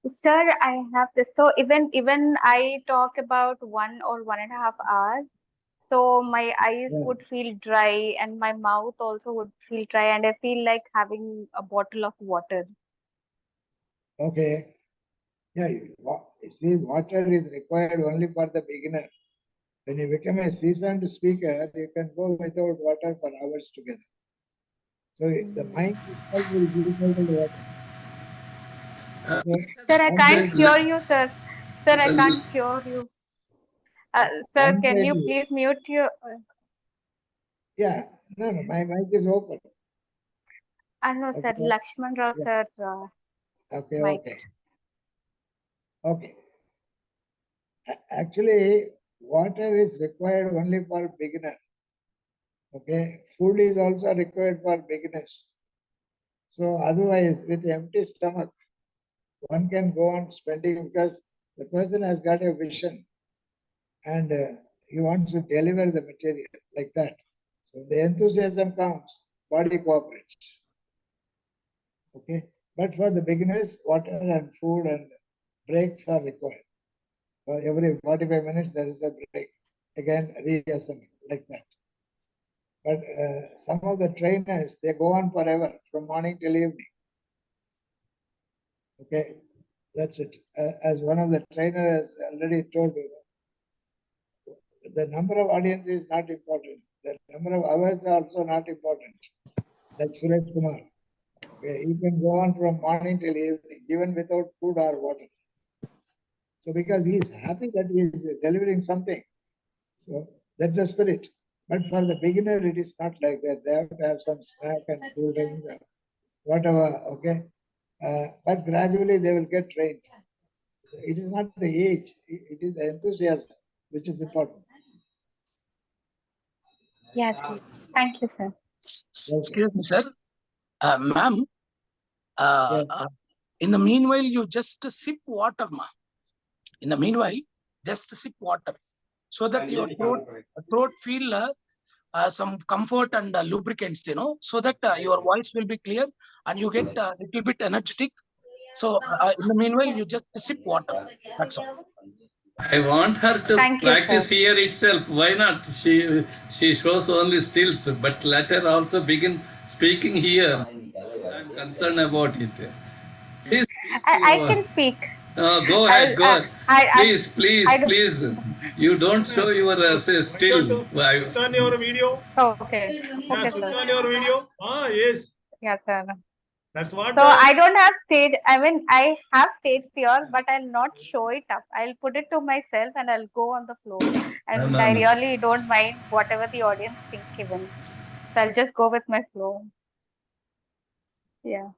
Sir, I have this. So even I talk about 1 or 1.5 hours. So my eyes would feel dry and my mouth also would feel dry, and I feel like having a bottle of water. Okay. Yeah, you see, water is required only for the beginner. When you become a seasoned speaker, you can go without water for hours together. So the mind itself will give you the water. Sir, I can't cure you, sir. Sir, I can't cure you. Sir, can you please mute your... Yeah, no, my mic is open. No, sir. Okay. Lakshman Rao, sir. Okay, mic. okay. Actually, water is required only for beginner. Okay, food is also required for beginners. So otherwise, with empty stomach, one can go on spending because the person has got a vision and he wants to deliver the material like that. So the enthusiasm comes, body cooperates. Okay, but for the beginners, water and food and breaks are required. For every 45 minutes, there is a break. Again, reassemble like that. But some of the trainers, they go on forever from morning till evening. Okay, that's it. As one of the trainers already told you, the number of audience is not important. The number of hours are also not important. Like Suresh Kumar, okay, he can go on from morning till evening, even without food or water. So because he is happy that he is delivering something. So that's the spirit. But for the beginner, it is not like that. They have to have some snack and cool drink, whatever, okay? But gradually they will get trained. It is not the age, it is the enthusiasm which is important. Yes, sir. Thank you, sir. Excuse me, sir. Ma'am, Yes. in the meanwhile, you just sip water, ma. In the meanwhile, just sip water so that your throat feel some comfort and lubricants, so that your voice will be clear and you get a little bit energetic. So in the meanwhile, you just sip water. That's all. I want her to Thank you, practice sir. here itself. Why not? She shows only stills, but let her also begin speaking here. I'm concerned about it. Please speak. I can speak. Go ahead, go ahead. I Please. You don't show your still. Switch on your video. okay. Yeah, Okay, switch sir. on your video. Yes. Yes, sir. That's what. So I don't have stage. I mean, I have stage fear, but I'll not show it up. I'll put it to myself and I'll go on the floor. And No. I really don't mind whatever the audience think even. So I'll just go with my flow. Yeah.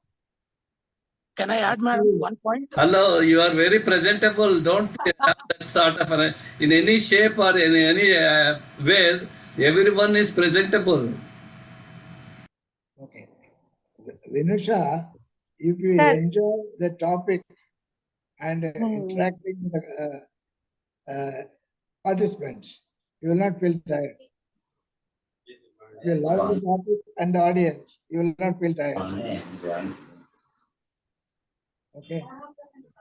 Can I add, madam, one point? Hello, you are very presentable. Don't have that sort of in any shape or in any way. Everyone is presentable. Okay. Vinusha, if you Sir. enjoy the topic and interacting with the participants, you will not feel tired. If you love the topic and the audience, you will not feel tired. Okay.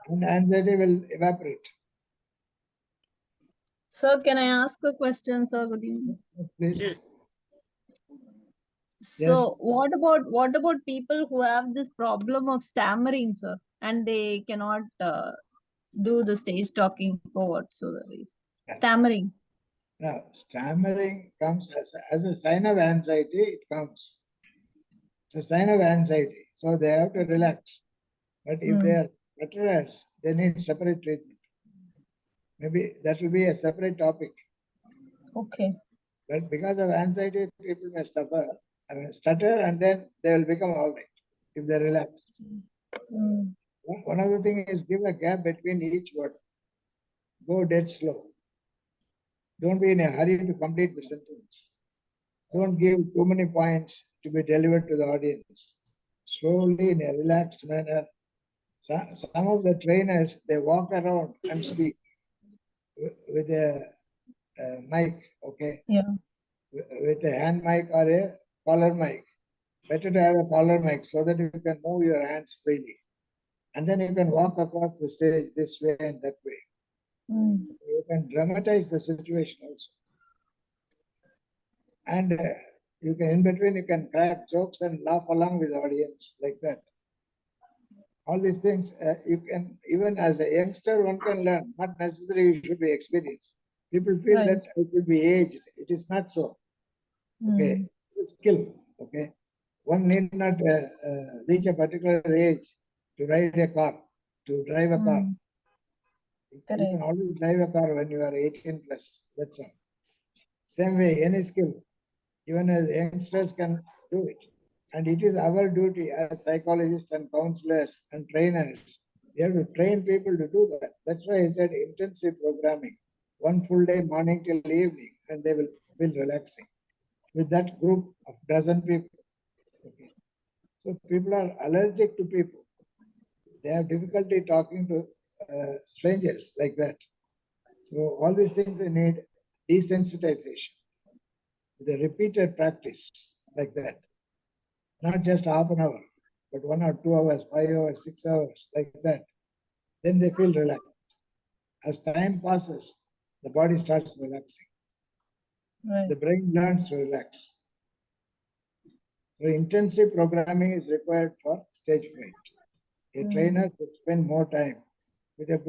And anxiety will evaporate. Sir, can I ask a question, sir? Good evening. Please. Yes. So what about people who have this problem of stammering, sir, and they cannot do the stage talking forward? So there is stammering. Now, stammering comes as a sign of anxiety, it comes. It's a sign of anxiety. So they have to relax. But if they are veterans, they need separate treatment. Maybe that will be a separate topic. Okay. But because of anxiety, people may stutter and then they will become all right if they relax. One other thing is give a gap between each word. Go dead slow. Don't be in a hurry to complete the sentence. Don't give too many points to be delivered to the audience. Slowly, in a relaxed manner. Some of the trainers, they walk around and speak with a mic, okay? Yeah. With a hand mic or a collar mic. Better to have a collar mic so that you can move your hands freely. And then you can walk across the stage this way and that way. You can dramatize the situation also. And you can, in between, you can crack jokes and laugh along with the audience like that. All these things, you can, even as a youngster, one can learn. Not necessarily you should be experienced. People feel that it will be aged. It is not so. Okay, it's a skill. Okay, one need not reach a particular age to ride a car, to drive a car. You can always drive a car when you are 18 plus. That's all. Same way, any skill, even as youngsters can do it. And it is our duty as psychologists and counselors and trainers. We have to train people to do that. That's why I said intensive programming. One full day, morning till evening, and they will feel relaxing. With that group of dozen people. Okay. So people are allergic to people. They have difficulty talking to strangers like that. So all these things they need desensitization with a repeated practice like that. Not just half an hour, but 1 or 2 hours, 5 hours, 6 hours, like that. Then they feel relaxed. As time passes, the body starts relaxing. The brain learns to relax. So intensive programming is required for stage fright. A trainer should spend more time with a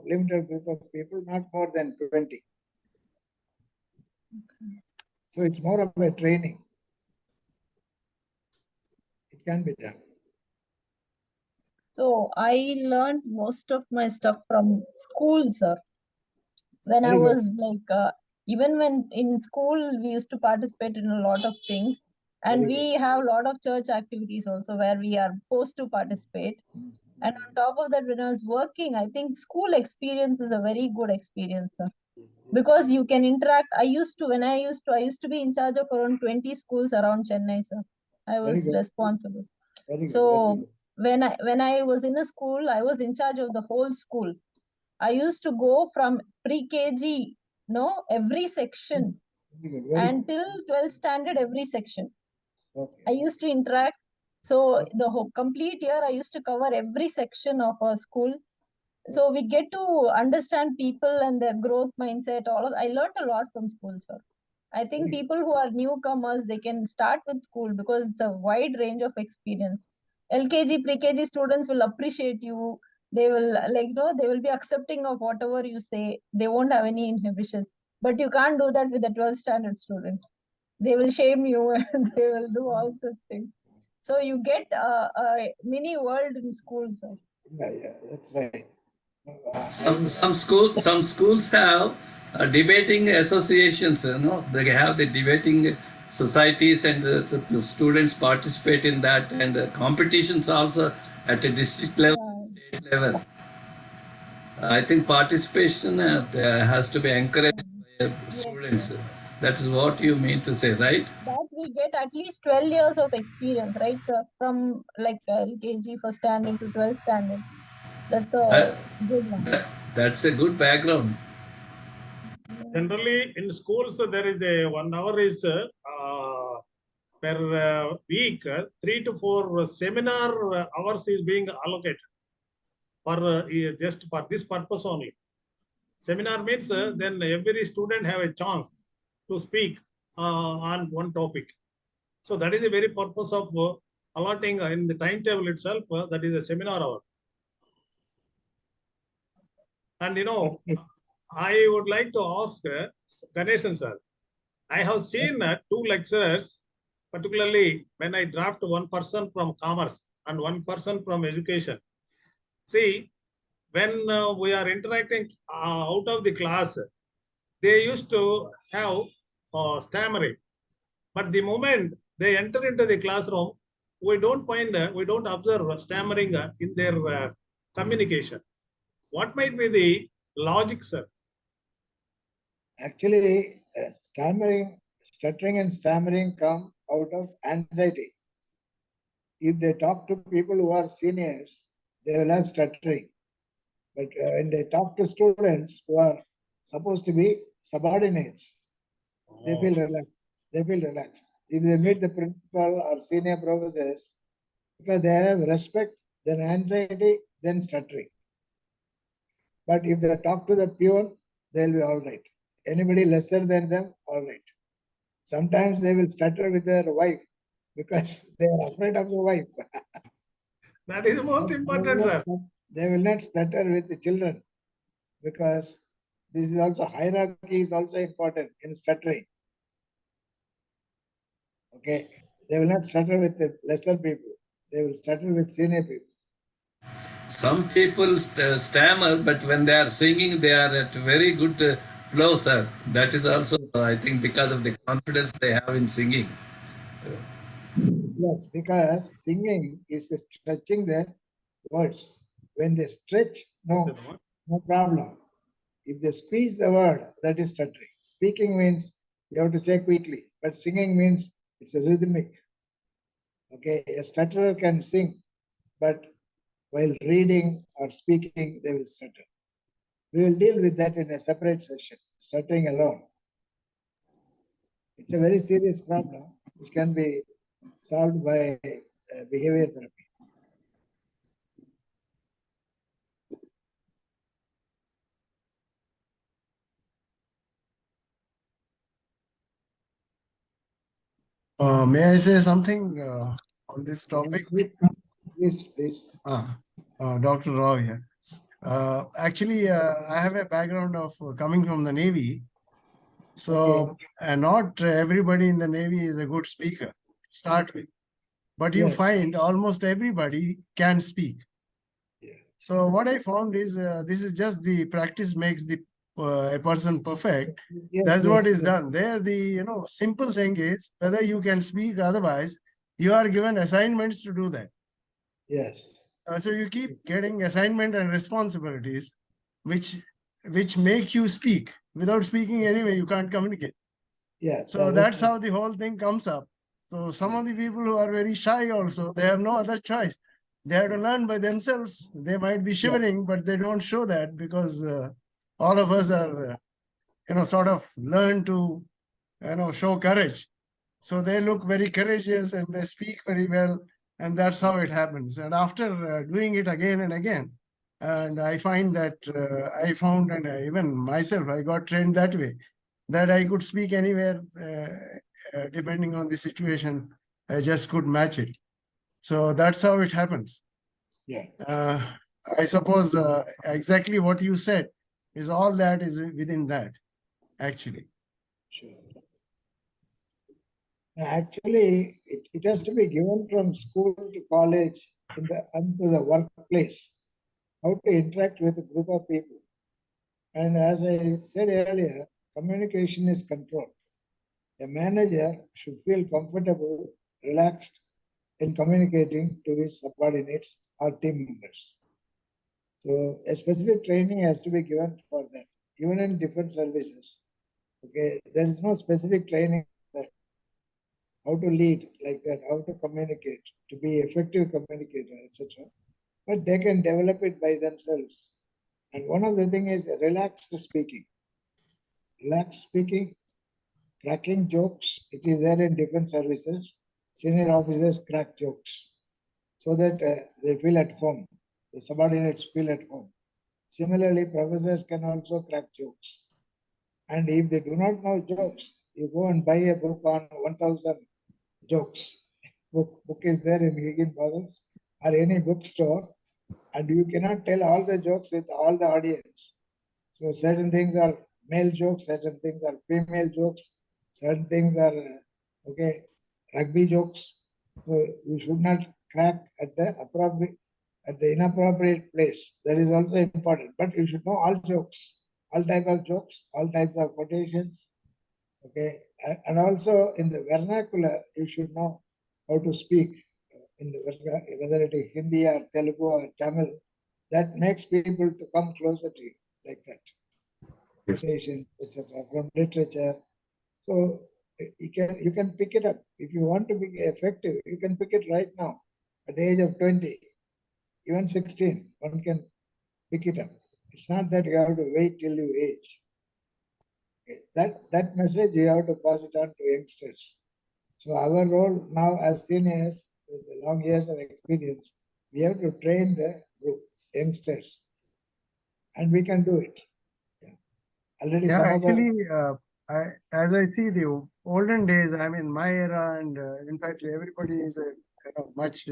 limited group of people, not more than 20. So it's more of a training. It can be done. So I learned most of my stuff from school, sir. When I Very good. was like Even when in school, we used to participate in a lot of things. And Very we have a lot of church activities also where we are forced to participate. And on top of that, when I was working, I think school experience is a very good experience, sir. Because you can interact. I used to be in charge of around 20 schools around Chennai, sir. I Very was good. responsible. Very good. So when I was in a school, I was in charge of the whole school. I used to go from pre-KG, every section, Very good. Very good. until 12th standard, every section. Okay. I used to interact. So the whole complete year, I used to cover every section of our school. So we get to understand people and their growth mindset. I learned a lot from school, sir. I think people who are newcomers, they can start with school because it's a wide range of experience. LKG, pre-KG students will appreciate you. They will they will be accepting of whatever you say. They won't have any inhibitions. But you can't do that with a 12th standard student. They will shame you and they will do all such things. So you get a mini world in school, sir. Yeah, that's right. Some schools have debating associations. They have the debating societies, and the students participate in that, and competitions also at a district level, state level. I think participation has to be encouraged by students. That is what you mean to say, right? That we get at least 12 years of experience, right, sir? From like LKG first standard to 12th standard. That's a good one. That's a good background. Generally, in schools, there is a 1 hour is per week, 3 to 4 seminar hours is being allocated for just for this purpose only. Seminar means then every student have a chance to speak on one topic. So that is the very purpose of allotting in the timetable itself. That is a seminar hour. And I would like to ask Ganeshan sir. I have seen 2 lecturers, particularly when I draft one person from commerce and one person from education. See, when we are interacting out of the class, they used to have stammering. But the moment they enter into the classroom, we don't observe stammering in their communication. What might be the logic, sir? Actually, stuttering and stammering come out of anxiety. If they talk to people who are seniors, they will have stuttering. But when they talk to students who are supposed to be subordinates, they feel relaxed. They feel relaxed. If they meet the principal or senior professors, because they have respect, then anxiety, then stuttering. But if they talk to the peon, they'll be all right. Anybody lesser than them, all right. Sometimes they will stutter with their wife because they are afraid of the wife. That is the most important, sir. They will not stutter with the children because this is also hierarchy is also important in stuttering. Okay, they will not stutter with the lesser people. They will stutter with senior people. Some people stammer, but when they are singing, they are at very good flow, sir. That is also, I think, because of the confidence they have in singing. Yes, because singing is stretching the words. When they stretch, no problem. If they squeeze the word, that is stuttering. Speaking means you have to say quickly, but singing means it's a rhythmic. Okay, a stutterer can sing, but while reading or speaking, they will stutter. We will deal with that in a separate session, stuttering alone. It's a very serious problem which can be solved by behavior therapy. May I say something on this topic? Please, please. Dr. Rao here. Actually, I have a background of coming from the Navy. So, and not everybody in the Navy is a good speaker to start with. But you find almost everybody can speak. So what I found is this is just the practice makes the a person perfect. Yes, That's yes, what is yes. done. There, the simple thing is whether you can speak. Otherwise, you are given assignments to do that. Yes. So you keep getting assignment and responsibilities, which make you speak. Without speaking anyway, you can't communicate. Yeah. So that's how the whole thing comes up. So some of the people who are very shy also, they have no other choice. They have to learn by themselves. They might be shivering, but they don't show that because all of us are, sort of learn to, show courage. So they look very courageous and they speak very well. And that's how it happens. And after doing it again and again, and I find that I found, and even myself, I got trained that way, that I could speak anywhere, depending on the situation. I just could match it. So that's how it happens. Yeah. I suppose exactly what you said is all that is within that, actually. Sure. Actually, it has to be given from school to college and to the workplace, how to interact with a group of people. And as I said earlier, communication is control. A manager should feel comfortable, relaxed in communicating to his subordinates or team members. So a specific training has to be given for that, even in different services. Okay, there is no specific training that how to lead like that, how to communicate, to be effective communicator, etc. But they can develop it by themselves. And one of the things is relaxed speaking. Relaxed speaking, cracking jokes. It is there in different services. Senior officers crack jokes so that they feel at home. The subordinates feel at home. Similarly, professors can also crack jokes. And if they do not know jokes, you go and buy a book on 1000 jokes. Book is there in Higgin Brothers or any bookstore, and you cannot tell all the jokes with all the audience. So certain things are male jokes, certain things are female jokes, certain things are rugby jokes. So you should not crack at the inappropriate place. That is also important. But you should know all jokes, all types of jokes, all types of quotations. Okay, and also in the vernacular, you should know how to speak in the whether it is Hindi or Telugu or Tamil. That makes people to come closer to you like that. Quotation, etc. from literature. So you can pick it up if you want to be effective. You can pick it right now at the age of 20, even 16. One can pick it up. It's not that you have to wait till you age. That message you have to pass it on to youngsters. So our role now as seniors with the long years of experience, we have to train the group, youngsters, and we can do it. Yeah. Already Yeah, some of us. actually, as I see the olden days, I mean, my era, and in fact, everybody is much,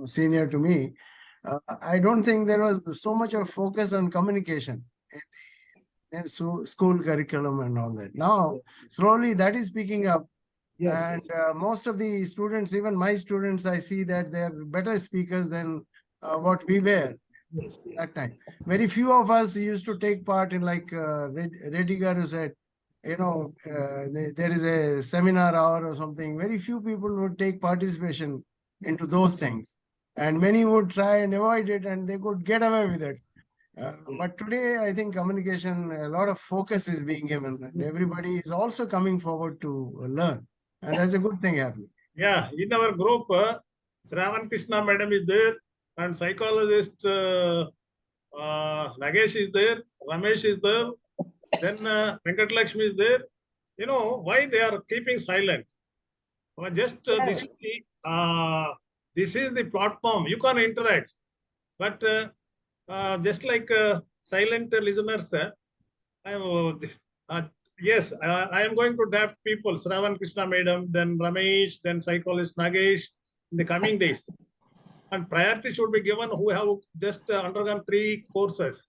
senior to me. I don't think there was so much of focus on communication in school curriculum and all that. Now, slowly that is picking up. Yes, And yes. most of the students, even my students, I see that they are better speakers than what we were Yes, yes. that time. Very few of us used to take part in, like Rediger who said, there is a seminar hour or something. Very few people would take participation into those things. And many would try and avoid it, and they could get away with it. But today, I think communication, a lot of focus is being given, and everybody is also coming forward to learn. And that's a good thing happening. Yeah, in our group, Sravan Krishna madam is there, and psychologist Nagesh is there, Ramesh is there, then Venkat Lakshmi is there. You know why they are keeping silent? Well, just this is the platform. You can interact, but just like silent listeners, yes, I am going to draft people, Sravan Krishna madam, then Ramesh, then psychologist Nagesh in the coming days. And priority should be given who have just undergone 3 courses.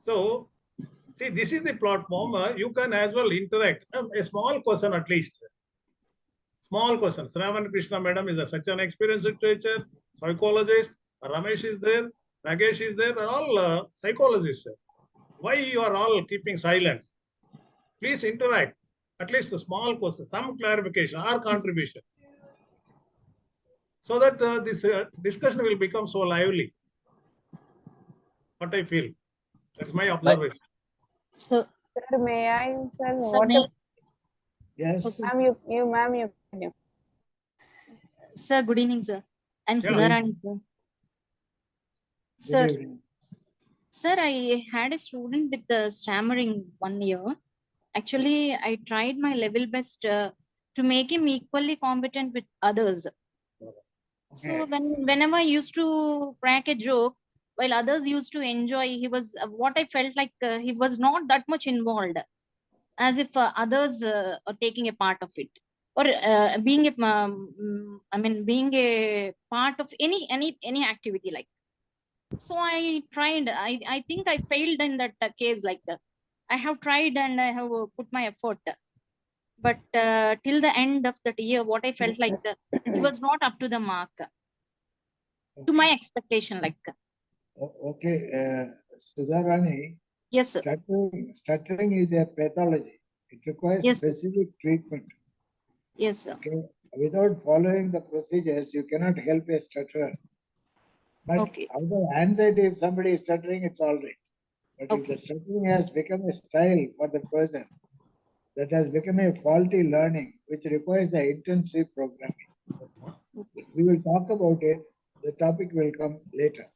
So, see, this is the platform. You can as well interact. A small question at least. Small question. Sravan Krishna madam is such an experienced teacher, psychologist. Ramesh is there, Nagesh is there, and all psychologists. Why you are all keeping silence? Please interact. At least a small question, some clarification or contribution, so that this discussion will become so lively. What I feel. That's my observation. So, Sir, may I, sir, sir, what may, if, Yes. okay. ma'am, you continue. Sir, good evening, sir. I'm Yeah. Sudharani, sir. Good Sir, evening. sir, I had a student with stammering 1 year. Actually, I tried my level best to make him equally competent with others. So Okay. whenever I used to crack a joke, while others used to enjoy, he was what I felt like he was not that much involved, as if others are taking a part of it, or being a being a part of any activity like. So I tried. I think I failed in that case. Like I have tried and I have put my effort, but till the end of that year, what I felt like he was not up to the mark, to my expectation. Like Okay. Sudharani, yes, sir. stuttering is a pathology. It requires Yes, sir. specific treatment. Yes, sir. Okay. Without following the procedures, you cannot help a stutterer. But Okay. out of anxiety, if somebody is stuttering, it's all right. But if Okay. the stuttering has become a style for the person, that has become a faulty learning, which requires the intensive programming. Okay. We will talk about it. The topic will come later.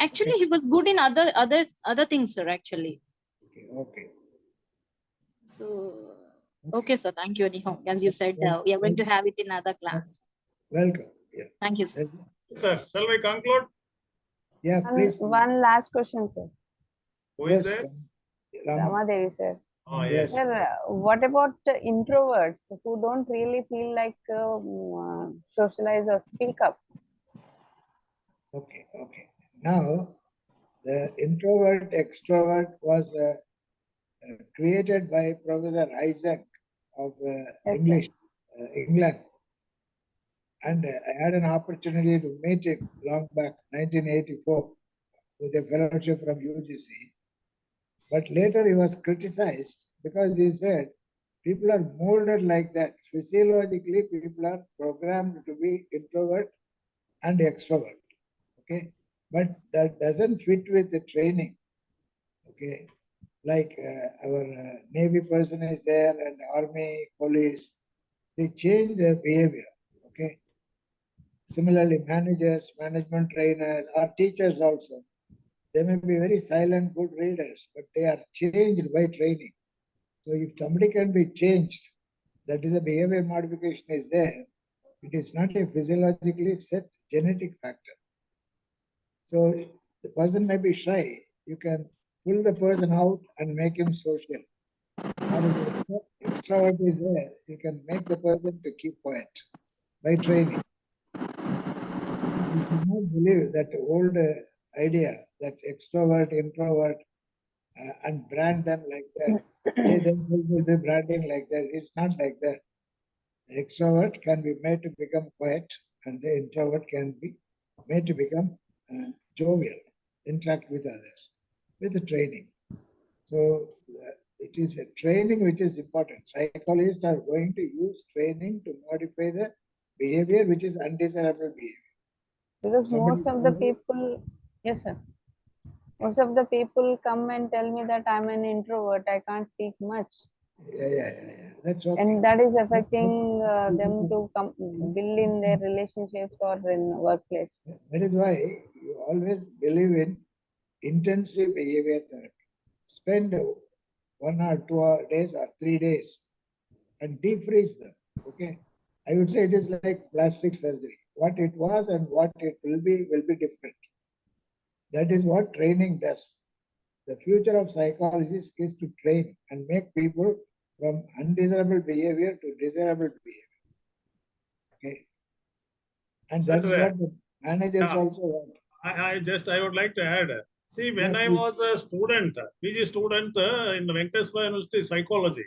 Actually, he was good in other things, sir. Actually, Okay. Okay. so okay, sir. Thank you. Anyhow, as you said, we are going to have it in other class. Welcome. Yeah. Thank you, sir. Sir, shall we conclude? Yeah, please. One last question, sir. Who is Yes. there? Rama. Ramadevi, sir. Oh, Yes. yes. Sir, what about introverts who don't really feel like socialize or speak up? Okay. Okay. Now, the introvert extrovert was created by Professor Isaac of Yes, sir. English, England. And I had an opportunity to meet him long back, 1984, with a fellowship from UGC. But later he was criticized because he said people are molded like that. Physiologically, people are programmed to be introvert and extrovert. Okay, but that doesn't fit with the training. Okay, like our Navy person is there and Army, police, they change their behavior. Okay. Similarly, managers, management trainers, or teachers also, they may be very silent, good readers, but they are changed by training. So if somebody can be changed, that is a behavior modification is there. It is not a physiologically set genetic factor. So the person may be shy. You can pull the person out and make him social. Or if the extrovert is there, you can make the person to keep quiet by training. You should not believe that old idea that extrovert, introvert, and brand them like that. They themselves will be branding like that. It's not like that. The extrovert can be made to become quiet, and the introvert can be made to become jovial, interact with others, with the training. So it is a training which is important. Psychologists are going to use training to modify the behavior which is undesirable behavior. Because Somebody most of the told- people, yes, sir. Most of the people come and tell me that I'm an introvert. I can't speak much, Yeah. That's okay. and that is affecting them to build in their relationships or in workplace. That is why you always believe in intensive behavior therapy. Spend 1 or 2 days or 3 days and defreeze them. Okay. I would say it is like plastic surgery. What it was and what it will be different. That is what training does. The future of psychologists is to train and make people from undesirable behavior to desirable behavior. Okay. And that's what the managers also want. I would like to add. See, when Yeah, I please. was a student, PG student in the Venkateswara University Psychology,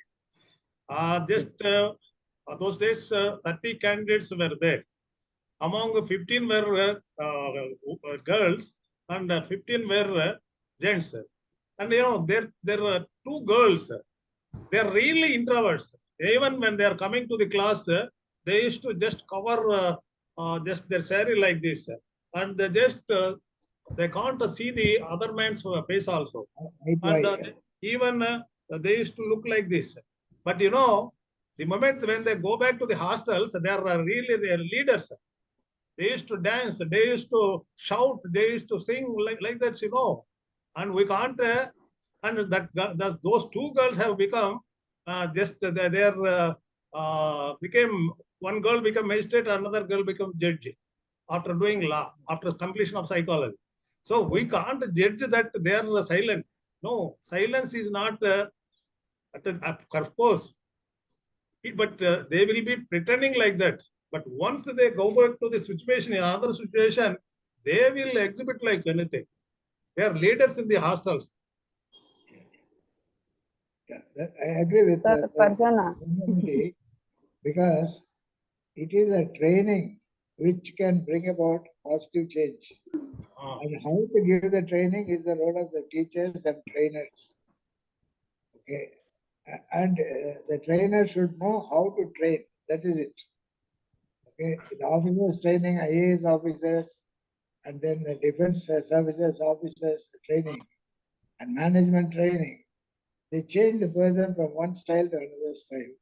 those days 30 candidates were there. Among 15 were girls and 15 were gents. And there are two girls. They are really introverts. Even when they are coming to the class, they used to just cover just their saree like this, and they just they can't see the other man's face also. And even they used to look like this. But the moment when they go back to the hostels, they are really their leaders. They used to dance, they used to shout, they used to sing like that, And we can't, and those two girls have become just became, one girl became magistrate, another girl became judge after doing law, after completion of psychology. So we can't judge that they are silent. No, silence is not, of course, but they will be pretending like that. But once they go back to the situation, in another situation, they will exhibit like anything. They are leaders in the hostels. Yeah, I agree with Persona. because it is a training which can bring about positive change. And how to give the training is the role of the teachers and trainers. Okay, and the trainer should know how to train. That is it. Okay, the officers training, IAS officers, and then the defense services officers training and management training. They change the person from one style to another style.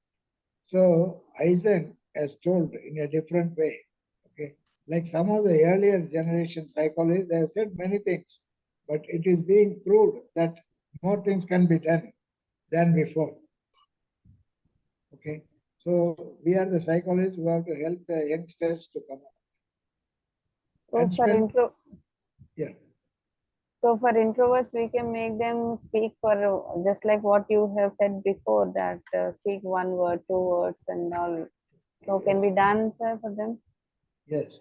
So Eisen has told in a different way. Okay, like some of the earlier generation psychologists, they have said many things, but it is being proved that more things can be done than before. Okay, so we are the psychologists who have to help the youngsters to come up. Yeah. So for introverts, we can make them speak for just like what you have said before, that speak one word, two words, and all. So can be done, sir, for them? Yes.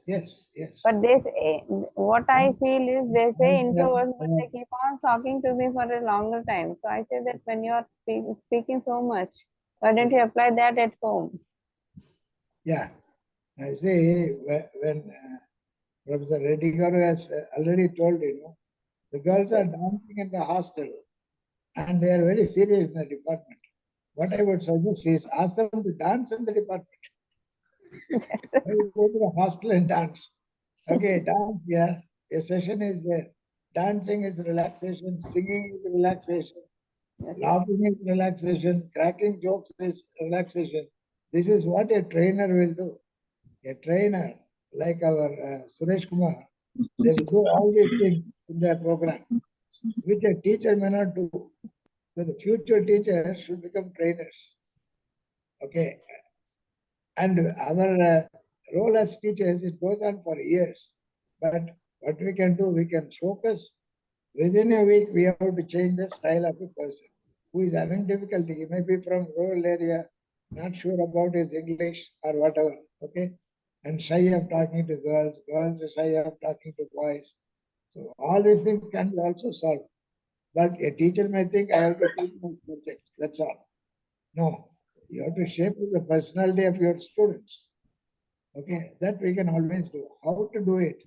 But they say, what I feel is they say introverts, but they keep on talking to me for a longer time. So I say that when you are speaking so much, why don't you apply that at home? Yeah, I say when Professor Reddy Garu has already told the girls are dancing in the hostel and they are very serious in the department. What I would suggest is ask them to dance in the department. Go to the hostel and dance. Okay, dance here. A session is there. Dancing is relaxation, singing is relaxation, laughing is relaxation, cracking jokes is relaxation. This is what a trainer will do. A trainer like our Suresh Kumar, they will do all these things in their program, which a teacher may not do. So the future teachers should become trainers. Okay. And our role as teachers, it goes on for years. But what we can do, we can focus. Within a week, we have to change the style of a person who is having difficulty. He may be from rural area, not sure about his English or whatever. Okay. And shy of talking to girls, girls are shy of talking to boys. So all these things can be also solved. But a teacher may think, I have to teach my subject. That's all. No, you have to shape the personality of your students. Okay, that we can always do. How to do it?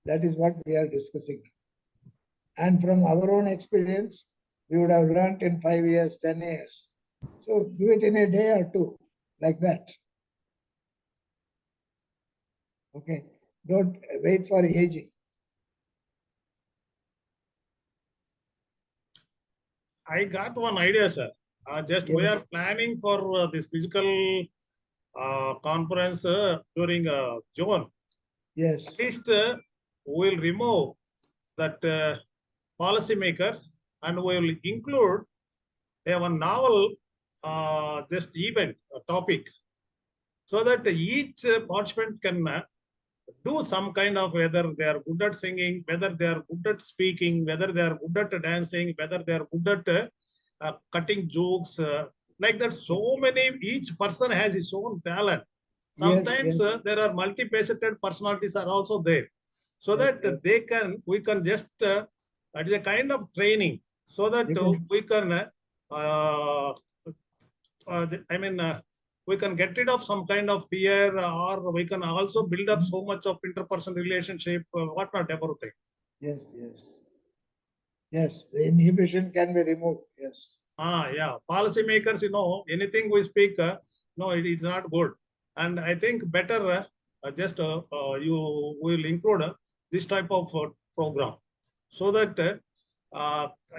That is what we are discussing. And from our own experience, we would have learned in 5 years, 10 years. So do it in a day or two, like that. Okay, don't wait for aging. I got one idea, sir. We are planning for this physical conference during June. Yes. At least we'll remove that policymakers and we will include one novel just event topic, so that each participant can do some kind of, whether they are good at singing, whether they are good at speaking, whether they are good at dancing, whether they are good at cutting jokes, like that. So many, each person has his own talent. Sometimes there are multifaceted personalities are also there, so that we can just, it is a kind of training, so that we can, we can get rid of some kind of fear, or we can also build up so much of interpersonal relationship, whatnot, everything. Yes. Yes, the inhibition can be removed. Yes. Yeah. Policy makers, anything we speak, no, it is not good. And I think better you will include this type of program so that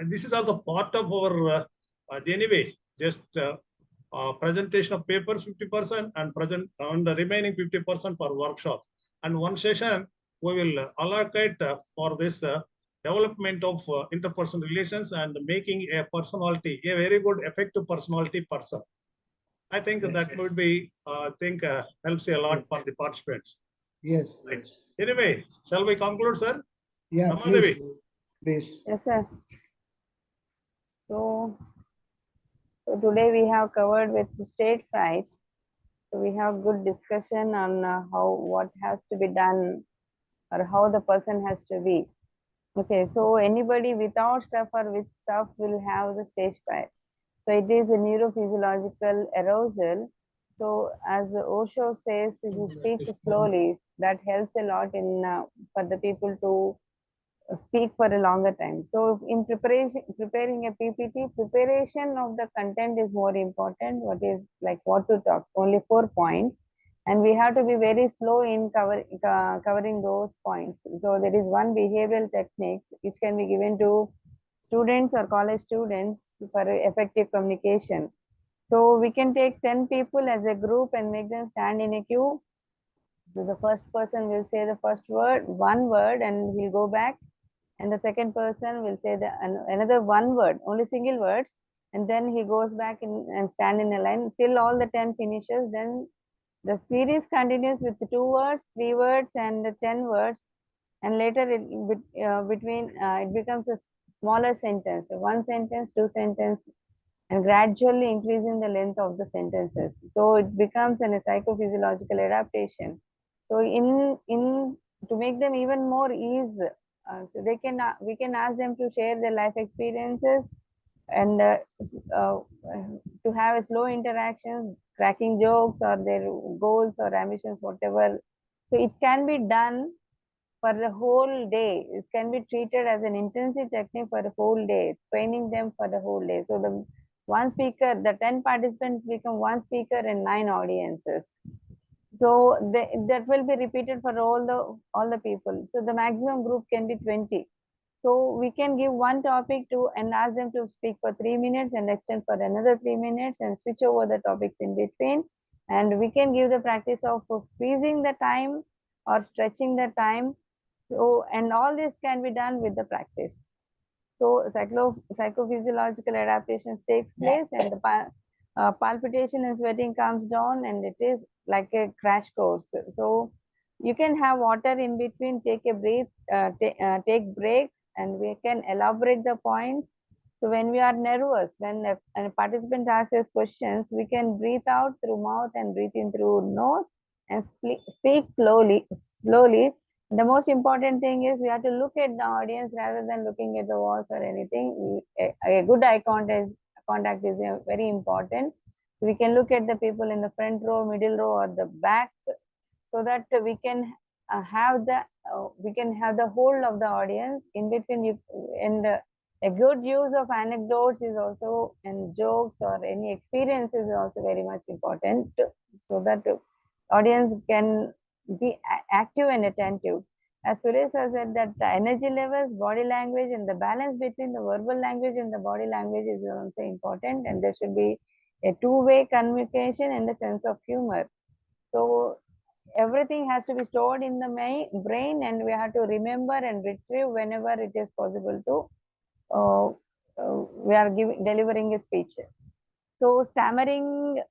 this is also part of our anyway, just presentation of papers 50% and the remaining 50% for workshop. And one session we will allocate for this development of interpersonal relations and making a personality, a very good effective personality person. I think Yes, that yes. would be, helps a lot Yes. for the participants. Yes, Right. yes. Anyway, shall we conclude, sir? Yeah, Ramadevi. please. Yes, sir. So today we have covered with stage fright. So we have good discussion on what has to be done or how the person has to be. Okay, so anybody without stuff or with stuff will have the stage fright. So it is a neurophysiological arousal. So as Osho says, if you speak slowly, that helps a lot in for the people to speak for a longer time. So in preparing a PPT, preparation of the content is more important. What is like what to talk, only 4 points. And we have to be very slow in covering those points. So there is one behavioral technique which can be given to students or college students for effective communication. So we can take 10 people as a group and make them stand in a queue. So the first person will say the first word, one word, and he'll go back. And the second person will say another one word, only single words, and then he goes back and stand in a line till all the 10 finishes. Then the series continues with 2 words, 3 words, and 10 words, and later it becomes a smaller sentence, 1 sentence, 2 sentence, and gradually increasing the length of the sentences. So it becomes a psychophysiological adaptation. So in to make them even more ease, so we can ask them to share their life experiences and to have a slow interactions, cracking jokes or their goals or ambitions, whatever. So it can be done for the whole day. It can be treated as an intensive technique for the whole day, training them for the whole day. So the one speaker, the 10 participants become one speaker and 9 audiences. So that will be repeated for all the people. So the maximum group can be 20. So we can give one topic to and ask them to speak for 3 minutes and extend for another 3 minutes and switch over the topics in between. And we can give the practice of squeezing the time or stretching the time. So, and all this can be done with the practice. So psychophysiological adaptations takes place and the palpitation and sweating comes down, and it is like a crash course. So you can have water in between, take a breath, take breaks, and we can elaborate the points. So when we are nervous, when a participant asks us questions, we can breathe out through mouth and breathe in through nose and speak slowly. The most important thing is we have to look at the audience rather than looking at the walls or anything. A good eye contact is very important. We can look at the people in the front row, middle row, or the back, so that we can have the whole of the audience in between. And a good use of anecdotes is also, and jokes or any experience is also very much important, so that audience can be active and attentive. As Suresh has said, that the energy levels, body language, and the balance between the verbal language and the body language is also important, and there should be a two-way communication and a sense of humor. So everything has to be stored in the brain, and we have to remember and retrieve whenever it is possible to we are delivering a speech. So stammering,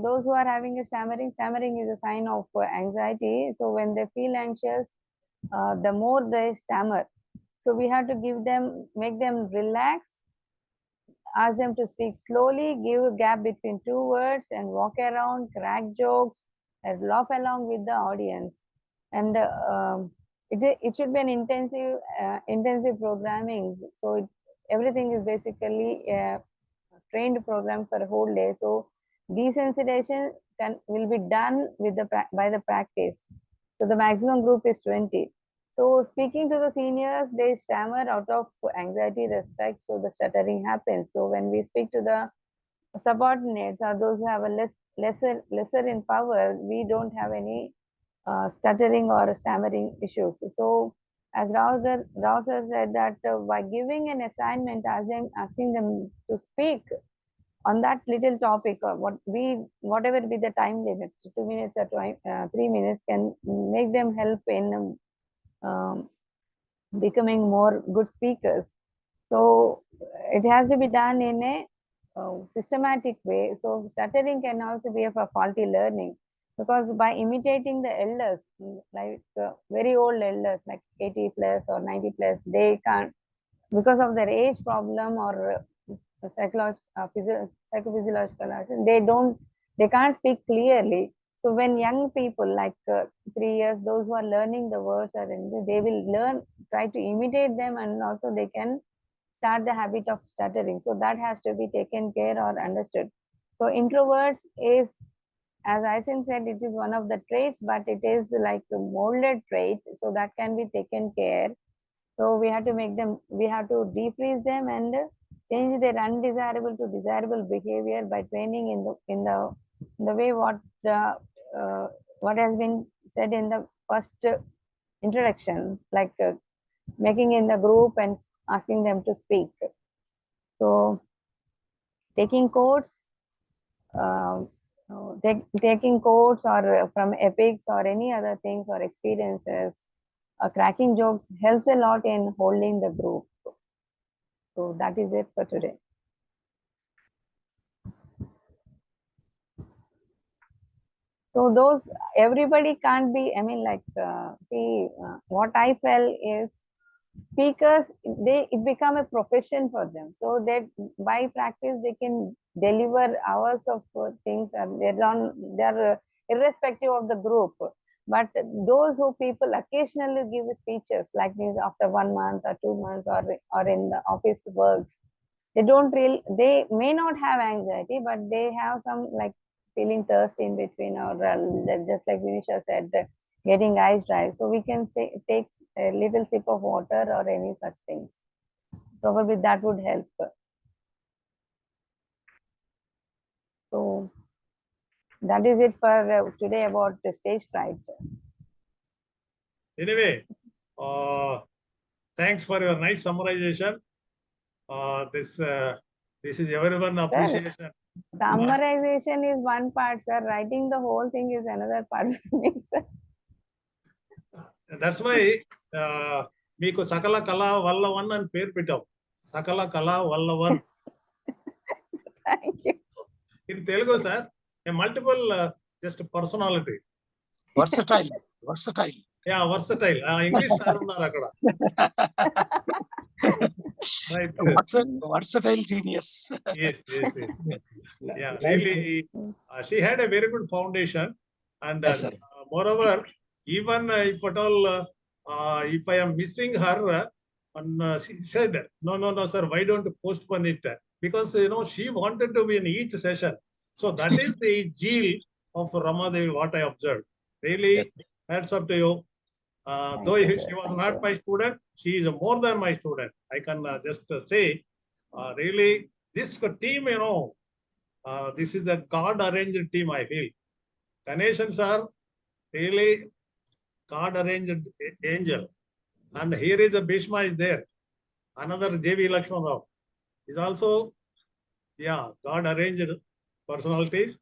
those who are having a stammering is a sign of anxiety. So when they feel anxious, the more they stammer. So we have to make them relax, ask them to speak slowly, give a gap between 2 words, and walk around, crack jokes, and laugh along with the audience. And it should be an intensive programming. So everything is basically a trained program for a whole day. So desensitization will be done by the practice. So the maximum group is 20. So speaking to the seniors, they stammer out of anxiety, respect, so the stuttering happens. So when we speak to the subordinates or those who have a lesser in power, we don't have any stuttering or stammering issues. So as Rao sir said that by giving an assignment, asking them to speak on that little topic, or whatever be the time limit, 2 minutes or 3 minutes, can make them help in becoming more good speakers. So it has to be done in a systematic way. So stuttering can also be of a faulty learning, because by imitating the elders, like very old elders, like 80 plus or 90 plus, they can't, because of their age problem or psychophysiological action, they can't speak clearly. So when young people like 3 years, those who are learning the words are they will try to imitate them, and also they can start the habit of stuttering. So that has to be taken care or understood. So introverts is, as Aisin said, it is one of the traits, but it is like a molded trait, so that can be taken care. So we have to defreeze them and change their undesirable to desirable behavior by training in the way what has been said in the first introduction, like making in the group and asking them to speak. So taking quotes, taking quotes or from epics or any other things or experiences, cracking jokes helps a lot in holding the group. So that is it for today. So everybody can't be, I mean, like, what I felt is speakers, it become a profession for them. So that by practice, they can deliver hours of things, and they're irrespective of the group. But those who people occasionally give speeches, like means after 1 month or 2 months or in the office works, they may not have anxiety, but they have some like feeling thirst in between, or just like Vinisha said, getting eyes dry. So we can take a little sip of water or any such things. Probably that would help. So that is it for today about the stage fright. Anyway, thanks for your nice summarization. This is everyone appreciation. Summarization is one part, sir. Writing the whole thing is another part for me, sir. That's why మీకు సకల కళా వల్లవన్ అని పేరు పెట్టాం. సకల కళా Vallavan. Thank you. In Telugu, sir, a multiple just personality. Versatile. Yeah, versatile. English sir unnaru akkada. Right. Versatile genius. Yes. Yeah, really, she had a very good foundation, and Yes, sir. moreover, even if at all, if I am missing her, and she said, no, sir, why don't you postpone it? Because she wanted to be in each session. So that is the zeal of Ramadevi, what I observed. Really, hats up to you. Though she was not my student, she is more than my student. I can just say, really, this team, this is a God-arranged team, I feel. Ganeshans are really God-arranged angel. And here is a Bhishma is there. Another J.V. Lakshman Rao is also, God-arranged personalities.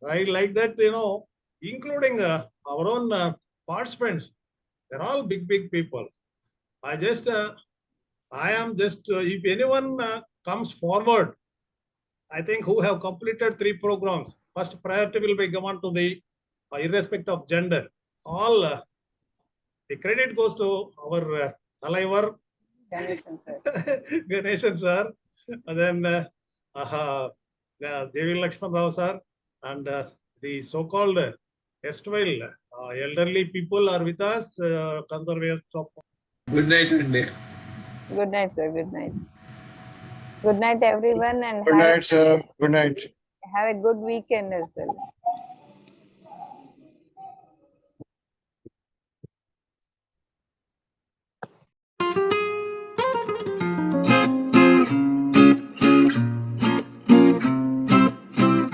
Right like that, including our own participants. They're all big people. I am just, if anyone comes forward, I think who have completed 3 programs, first priority will be given to the irrespective of gender. All the credit goes to our Talaivar, Ganeshan sir, and then J.V. Lakshman Rao sir, and the so-called erstwhile elderly people are with us, conservators of. Good night, Andy. Good night, sir. Good night. Good night, everyone, and Good night, sir. Good night. have a good weekend as well.